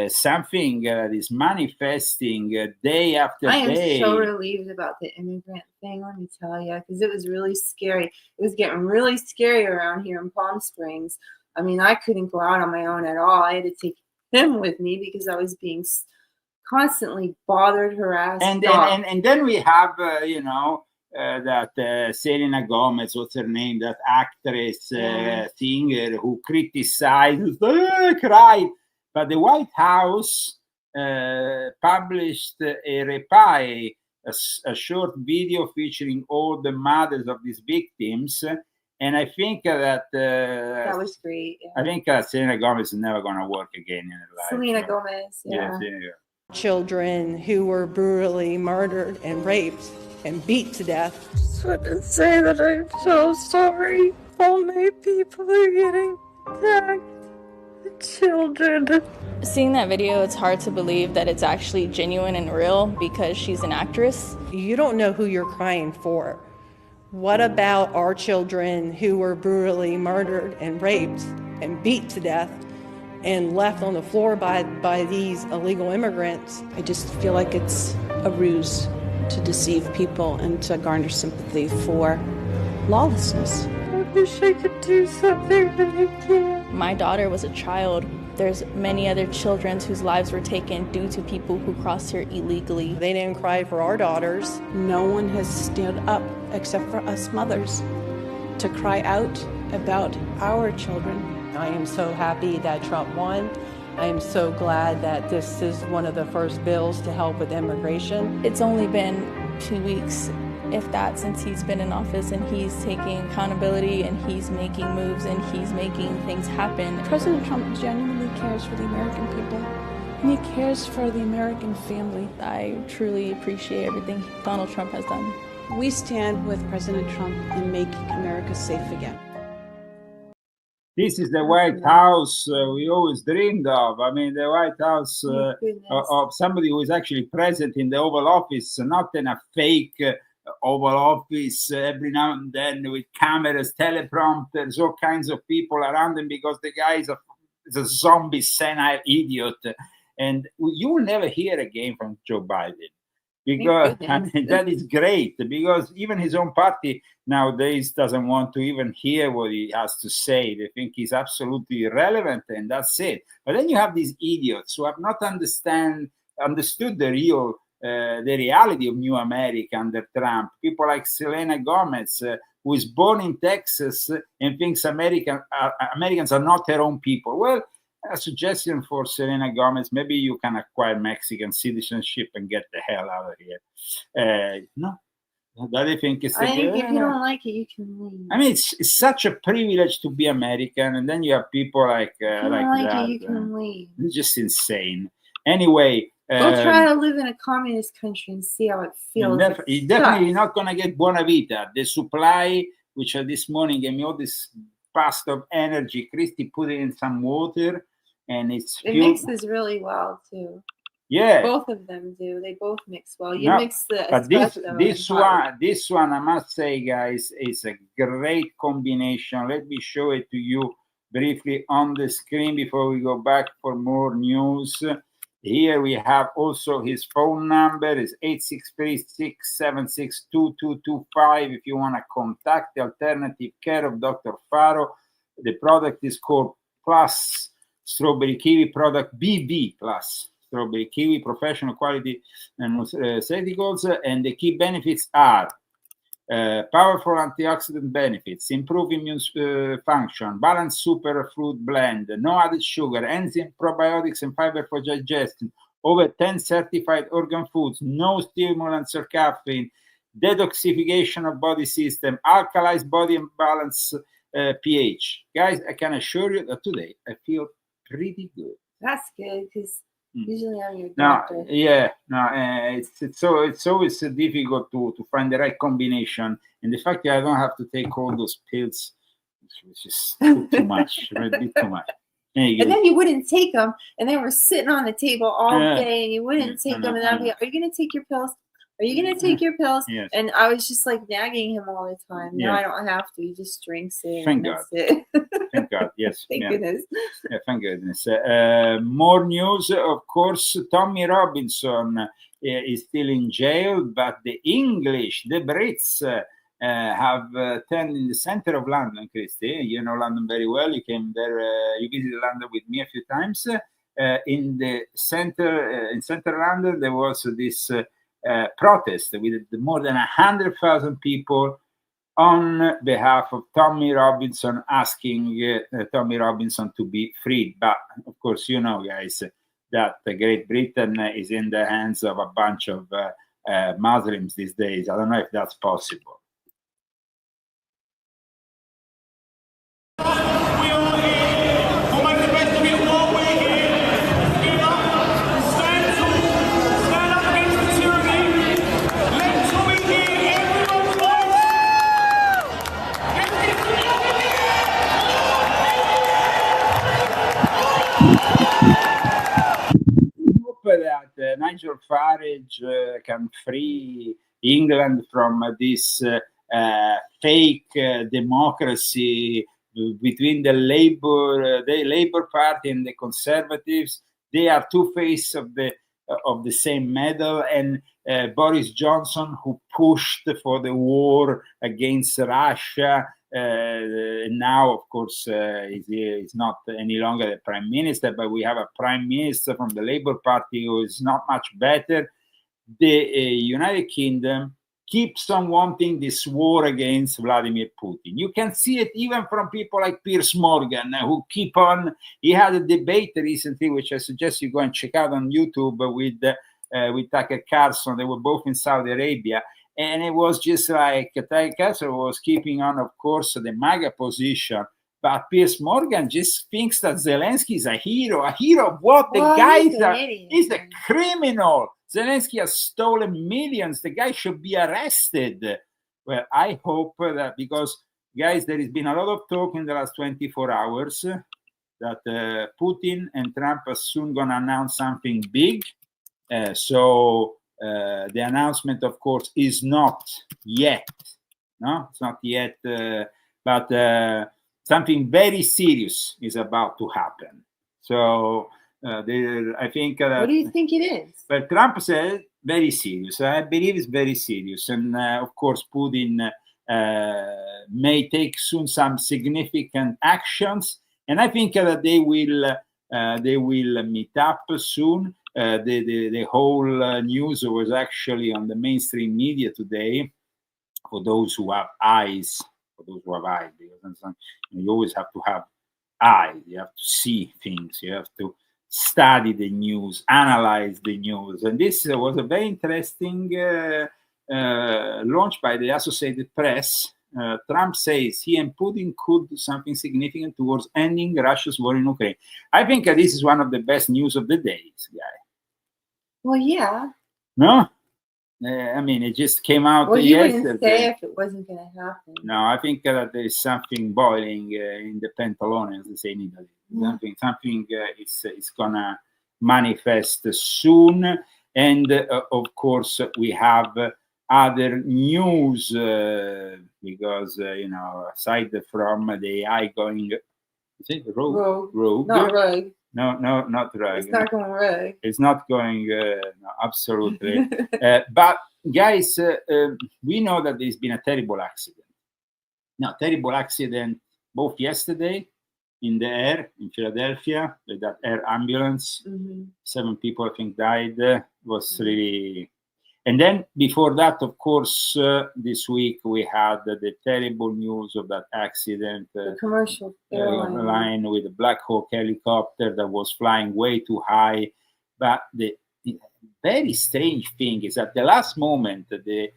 something that is manifesting day after day. I am so relieved about the immigrant thing, let me tell you, because it was really scary. It was getting really scary around here in Palm Springs. I mean, I couldn't go out on my own at all. I had to take him with me because I was being constantly bothered, harassed. And then we have, that Selena Gomez, what's her name, that actress, singer who criticized, cried. But the White House published a reply, a short video featuring all the mothers of these victims. And I think that was great. Yeah. I think Selena Gomez is never going to work again in her life. Selena Gomez, yeah. Children who were brutally murdered and raped and beat to death. I just want to say that I'm so sorry. All my people are getting attacked. Children. Seeing that video, it's hard to believe that it's actually genuine and real because she's an actress. You don't know who you're crying for. What about our children who were brutally murdered and raped and beat to death and left on the floor by these illegal immigrants? I just feel like it's a ruse to deceive people and to garner sympathy for lawlessness. I wish I could do something, but I can't. My daughter was a child. There's many other children whose lives were taken due to people who crossed here illegally. They didn't cry for our daughters. No one has stood up except for us mothers to cry out about our children. I am so happy that Trump won. I am so glad that this is one of the first bills to help with immigration. It's only been 2 weeks, if that, since he's been in office, and he's taking accountability and he's making moves and he's making things happen. President Trump genuinely cares for the American people, and he cares for the American family. I truly appreciate everything Donald Trump has done. We stand with President Trump in making America safe again. This is the White House we always dreamed of. I mean, the White House of somebody who is actually present in the Oval Office, not in a fake Oval Office every now and then with cameras, teleprompters, all kinds of people around him because the guy is a zombie, senile idiot. And you will never hear again from Joe Biden. Because I mean, that is great, because even his own party nowadays doesn't want to even hear what he has to say. They think he's absolutely irrelevant, and that's it. But then you have these idiots who have not understood the reality of New America under Trump. People like Selena Gomez, who is born in Texas and thinks Americans are not her own people. Well, a suggestion for Selena Gomez: maybe you can acquire Mexican citizenship and get the hell out of here. No, that I think is. I think if you don't like it, you can leave. I mean, it's such a privilege to be American, and then you have people like that. You can leave. It's just insane. Anyway, go try to live in a communist country and see how it feels. You're definitely not going to get Buona Vita. The supply, which this morning gave me all this burst of energy. Christy put it in some water. And it mixes really well too. Yeah, both of them do. They both mix well. You mix the but this one, I must say, guys, is a great combination. Let me show it to you briefly on the screen before we go back for more news. Here we have also his phone number is 863-676-2225 if you want to contact the alternative care of Dr. Faro. The product is called Plus Strawberry Kiwi product, BB Plus strawberry, kiwi, professional quality and nutraceuticals, and the key benefits are powerful antioxidant benefits, improve immune function, balanced superfood blend, no added sugar, enzyme, probiotics, and fiber for digestion, over 10 certified organ foods, no stimulants or caffeine, detoxification of body system, alkalized body and balance pH. Guys, I can assure you that today I feel pretty good. That's good, because usually I'm your No, doctor. yeah, no, it's always difficult to find the right combination, and the fact that I don't have to take all those pills, which is too much, a bit too much. And then you wouldn't take them, and they were sitting on the table all Yeah. day, and you wouldn't take them. And I'd be, are you going to take your pills? Are you going to take your pills? Yes. And I was just like nagging him all the time. No, Yeah. I don't have to. He just drinks it. Thank and God. that's it. Thank God, yes. Thank yeah. goodness. Yeah, thank goodness. More news, of course. Tommy Robinson is still in jail, but the English, the Brits, have turned in the center of London, Christy. You know London very well. You came there, you visited London with me a few times. In the center, in central London, there was this protest with more than 100,000 people on behalf of Tommy Robinson, asking Tommy Robinson to be freed. But of course, you know, guys, that Great Britain is in the hands of a bunch of Muslims these days. I don't know if that's possible. That Nigel Farage can free England from this fake democracy between the Labour Party and the Conservatives. They are two faces of the same medal. And Boris Johnson, who pushed for the war against Russia, now, of course, is not any longer the prime minister, but we have a prime minister from the Labour Party who is not much better. The United Kingdom keeps on wanting this war against Vladimir Putin. You can see it even from people like Piers Morgan, who keep on. He had a debate recently, which I suggest you go and check out on YouTube, with Tucker Carlson. They were both in Saudi Arabia. And it was just like Tucker Carlson was keeping on, of course, the MAGA position. But Piers Morgan just thinks that Zelensky is a hero. A hero of what? The guy is a criminal. Zelensky has stolen millions. The guy should be arrested. Well, I hope that, because, guys, there has been a lot of talk in the last 24 hours that Putin and Trump are soon going to announce something big. So the announcement, of course, is not yet. No, it's not yet. But something very serious is about to happen. So I think. What do you think it is? But Trump said very serious. I believe it's very serious, and of course, Putin may take soon some significant actions, and I think that they will meet up soon. The whole news was actually on the mainstream media today. For those who have eyes, because you always have to have eyes. You have to see things. You have to study the news, analyze the news. And this was a very interesting launch by the Associated Press. Trump says he and Putin could do something significant towards ending Russia's war in Ukraine. I think this is one of the best news of the day, guy. Well, yeah. No? I mean, it just came out yesterday. You wouldn't say if it wasn't going to happen. No, I think that there is something boiling in the Pentalone, as they say in Italy. Something is going to manifest soon. And, of course, we have other news because, aside from the AI going... Is it rogue? Rogue. Not rogue. No, not rogue. It's not going rogue. It's not going, no, absolutely. But, guys, we know that there's been a terrible accident. Now, terrible accident both yesterday in the air in Philadelphia with that air ambulance. 7 people, I think, died. Was really. And then before that, of course, this week we had the terrible news of that accident. The commercial airline with a Black Hawk helicopter that was flying way too high. But the very strange thing is at the last moment, the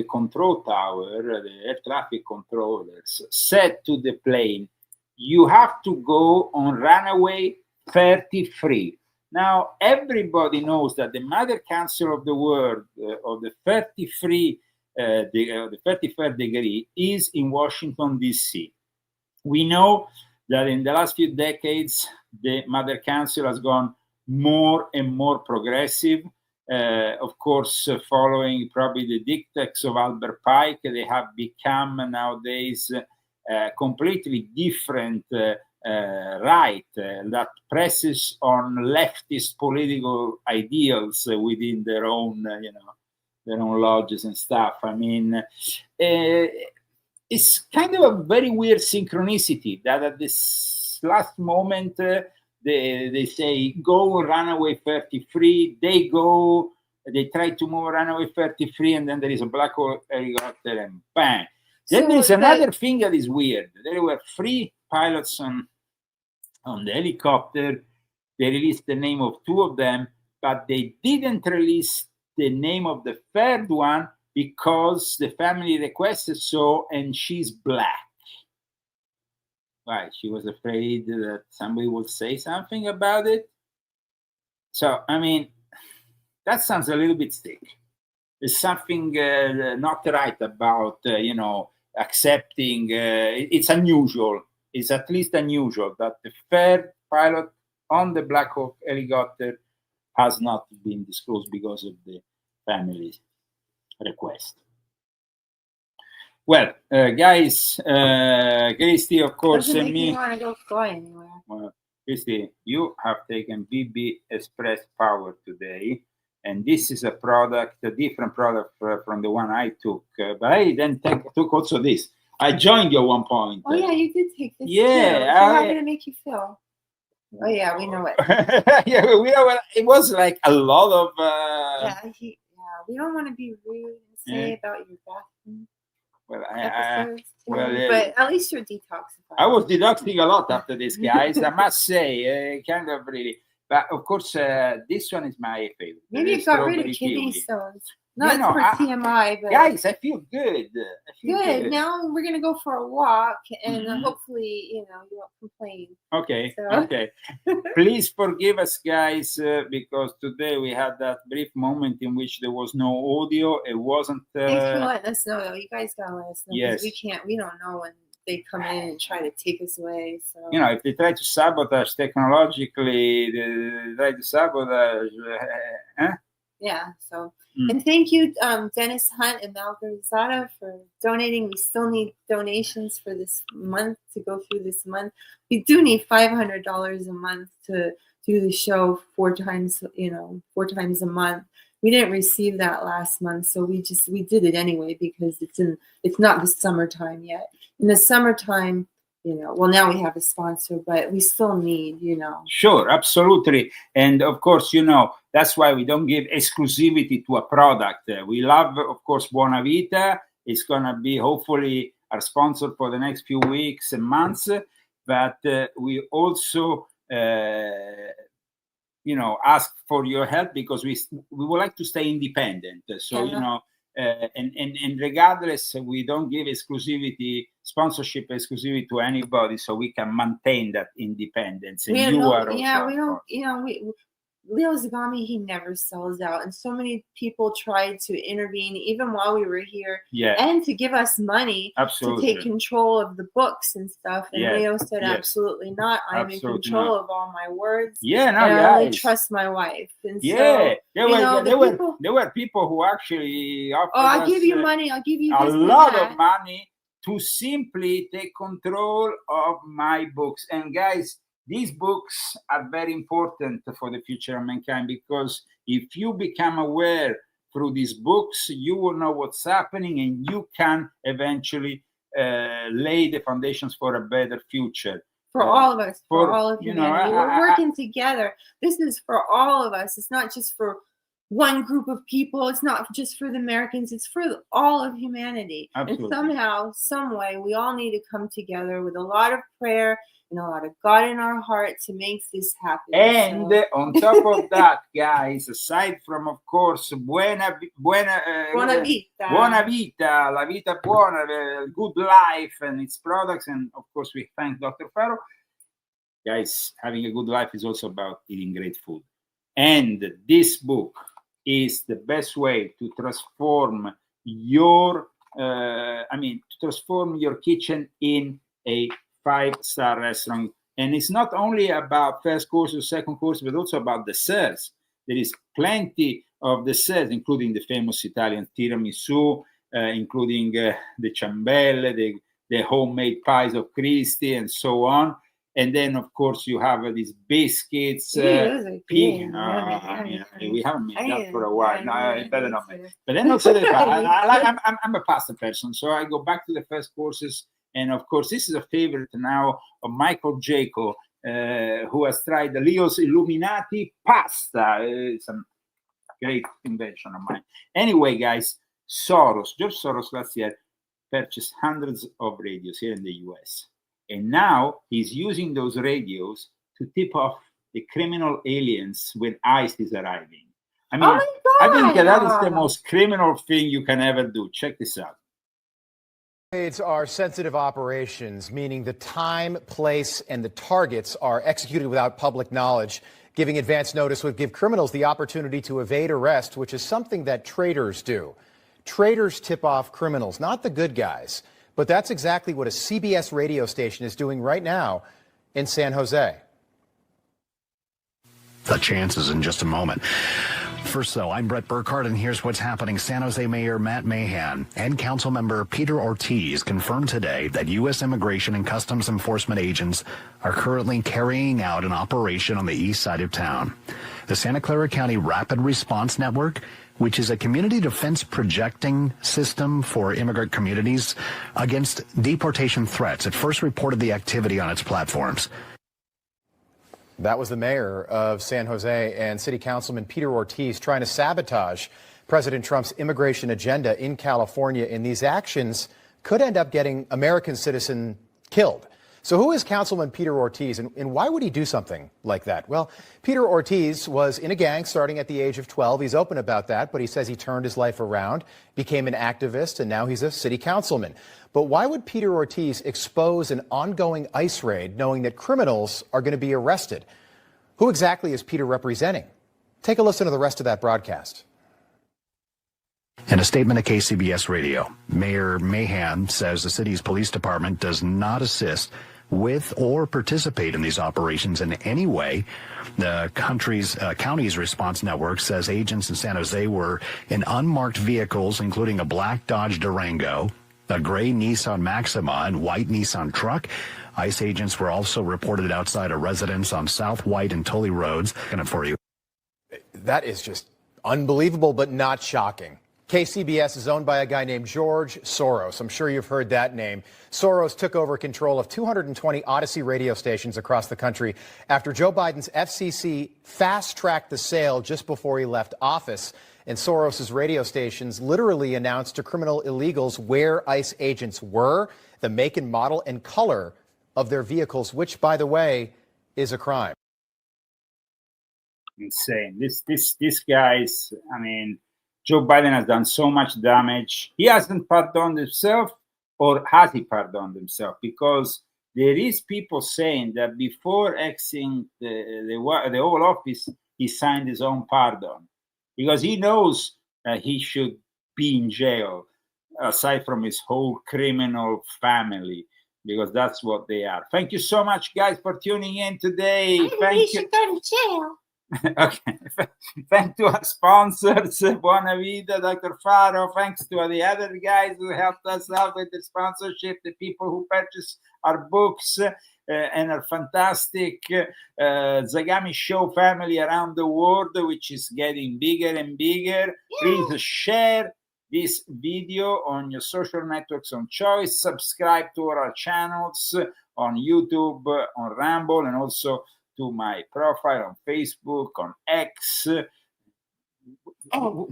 control tower, the air traffic controllers said to the plane, "You have to go on runway 33. Now, everybody knows that the Mother Council of the World of the 33rd degree is in Washington, D.C. We know that in the last few decades, the Mother Council has gone more and more progressive. Of course, following probably the dictates of Albert Pike, they have become nowadays completely different right that presses on leftist political ideals within their own lodges and stuff. I mean, it's kind of a very weird synchronicity that at this last moment they say go runaway 33. They try to move runaway 33, and then there is a Black Hawk helicopter, and bang. Then there is another thing that is weird. There were 3 pilots on the helicopter. They released the name of 2 of them, but they didn't release the name of the 3rd one because the family requested so, and she's Black. Why? She was afraid that somebody would say something about it. So, I mean, that sounds a little bit sticky. There's something not right about, accepting. It's unusual. It's at least unusual that the 3rd pilot on the Black Hawk helicopter has not been disclosed because of the family's request. Well, guys, Christy, of course, Doesn't and make me. me want to go fly anywhere. Well, Christy, you have taken BB Express Power today, and this is a different product from the one I took. But I then took also this. I joined you at one point. Oh yeah, you did take this. Yeah, too. So how did it make you feel? Oh yeah, we know it. Yeah, it was like a lot of. We don't want to be rude and say about your bathroom. Well, but at least you're detoxified. I was detoxing a lot after this, guys. I must say, kind of really. But of course, this one is my favorite. Maybe you got rid of kidney stones. Not for TMI, but guys, I feel good. Good. Now we're gonna go for a walk, and hopefully, you won't complain. Okay. So. Okay. Please forgive us, guys, because today we had that brief moment in which there was no audio. It wasn't. Thanks for letting us know, though. You guys gotta let us know. Yes. We don't know when they come in and try to take us away. So. If they try to sabotage technologically, they try to sabotage. Yeah. So. And thank you, Dennis Hunt and Mal Garzada, for donating. We still need donations for this month to go through this month. We do need $500 a month to do the show 4 times a month. We didn't receive that last month, so we did it anyway because it's not the summertime yet. In the summertime, now we have a sponsor, but we still need, Sure, absolutely. And of course, that's why we don't give exclusivity to a product. We love, of course, Buona Vita. It's going to be hopefully our sponsor for the next few weeks and months. But we also, ask for your help because we would like to stay independent. So, and regardless, we don't give sponsorship exclusivity to anybody, so we can maintain that independence. And Leo Zagami, he never sells out, and so many people tried to intervene even while we were here, and to give us money to take control of the books and stuff. And Leo said, "Absolutely not. I'm in control of all my words. I only trust my wife." And there were people who actually offered I'll give you money. I'll give you a lot of money to simply take control of my books. And guys, these books are very important for the future of mankind, because if you become aware through these books, you will know what's happening, and you can eventually lay the foundations for a better future. for all of us, for all of you know, humanity. We're working together. This is for all of us. It's not just for one group of people. It's not just for the Americans. It's for all of humanity. Absolutely. And somehow, some way, we all need to come together with a lot of prayer and a lot of God in our heart to make this happen. And So- on top of that, guys, aside from, of course, buona vita, la vita buona, good life and its products, and of course we thank Dr. Faro. Guys, having a good life is also about eating great food. And this book is the best way to transform your, transform your kitchen in a 5-star restaurant. And it's not only about first course or second course, but also about desserts. There is plenty of desserts, including the famous Italian tiramisu, including the ciambelle, the homemade pies of Christi, and so on. And then, of course, you have these biscuits. We haven't made that for a while. No, I better not make. But then also, I'm a pasta person, so I go back to the first courses. And of course, this is a favorite now of Michael Jaco, who has tried the Leo's Illuminati pasta. It's a great invention of mine. Anyway, guys, George Soros last year purchased hundreds of radios here in the US. And now he's using those radios to tip off the criminal aliens when ICE is arriving. I mean, I think that is the most criminal thing you can ever do. Check this out. Raids are sensitive operations, meaning the time, place, and the targets are executed without public knowledge. Giving advance notice would give criminals the opportunity to evade arrest, which is something that traitors do. Traitors tip off criminals, not the good guys. But that's exactly what a CBS radio station is doing right now in San Jose. The chances in just a moment. First, though, I'm Brett Burkhardt, and here's what's happening. San Jose Mayor Matt Mahan and Council Member Peter Ortiz confirmed today that U.S. Immigration and Customs Enforcement agents are currently carrying out an operation on the east side of town. The Santa Clara County Rapid Response Network, which is a community defense projecting system for immigrant communities against deportation threats. It first reported the activity on its platforms. That was the mayor of San Jose and City Councilman Peter Ortiz trying to sabotage President Trump's immigration agenda in California. And these actions could end up getting American citizen killed. So who is Councilman Peter Ortiz, and why would he do something like that? Well, Peter Ortiz was in a gang starting at the age of 12. He's open about that, but he says he turned his life around, became an activist, and now he's a city councilman. But why would Peter Ortiz expose an ongoing ICE raid knowing that criminals are going to be arrested? Who exactly is Peter representing? Take a listen to the rest of that broadcast. In a statement to KCBS Radio, Mayor Mahan says the city's police department does not assist with or participate in these operations in any way. The county's response network says agents in San Jose were in unmarked vehicles, including a black Dodge Durango, a gray Nissan Maxima, and white Nissan truck. ICE agents were also reported outside a residence on South White and Tully Roads. For you. That is just unbelievable, but not shocking. KCBS is owned by a guy named George Soros. I'm sure you've heard that name. Soros took over control of 220 Odyssey radio stations across the country after Joe Biden's FCC fast-tracked the sale just before he left office. And Soros's radio stations literally announced to criminal illegals where ICE agents were, the make and model and color of their vehicles, which, by the way, is a crime. Insane. This guy's, I mean, Joe Biden has done so much damage. He hasn't pardoned himself, or has he pardoned himself? Because there is people saying that before exiting the Oval Office, he signed his own pardon. Because he knows that he should be in jail, aside from his whole criminal family, because that's what they are. Thank you so much, guys, for tuning in today. Thank you. Should go to jail. Okay. Thanks to our sponsors, Buona Vita, Dr. Faro. Thanks to the other guys who helped us out with the sponsorship, the people who purchase our books, and our fantastic Zagami Show family around the world, which is getting bigger and bigger. Yeah. Please share this video on your social networks of choice. Subscribe to our channels on YouTube, on Rumble, and also to my profile on Facebook, on X. Oh,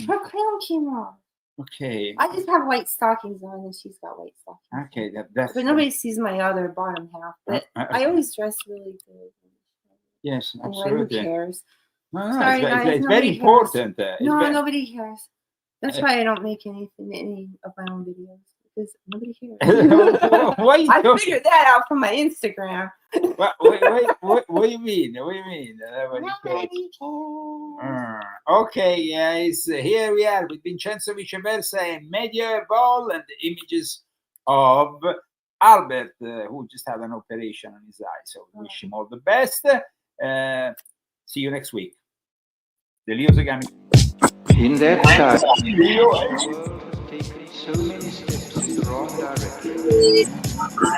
her crown came off. Okay. I just have white stockings on, and she's got white stockings. Okay, that's. But nobody sees my other bottom half. But I always dress really good. Yes, Anyway, absolutely. who cares? No, Sorry, guys, it's nobody very cares. important. Nobody cares. That's why I don't make any of my own videos, because nobody cares. I figured that out from my Instagram. What do you mean? What do you mean? Nobody cares. Okay, guys, here we are with Vincenzo Viceversa and Medieval and the images of Albert, who just had an operation on his eye. So wish him all the best. See you next week. The Leo Zagami. In that time, Leo the world has taken so many steps in the wrong direction.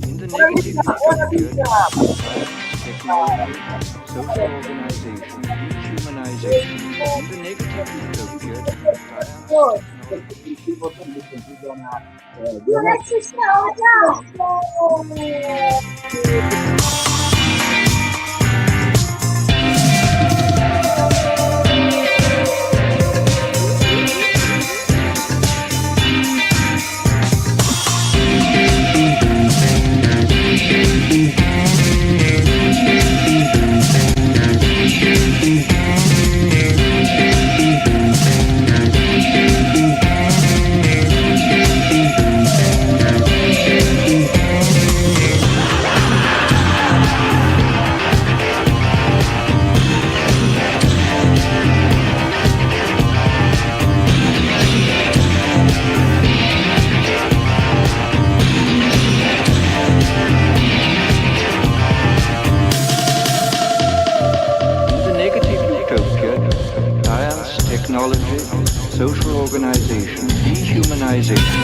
In the negative utopia, technology, social organization, dehumanization. In the negative utopia, technology, social organization, dehumanization.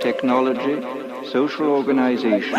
Technology, social organization.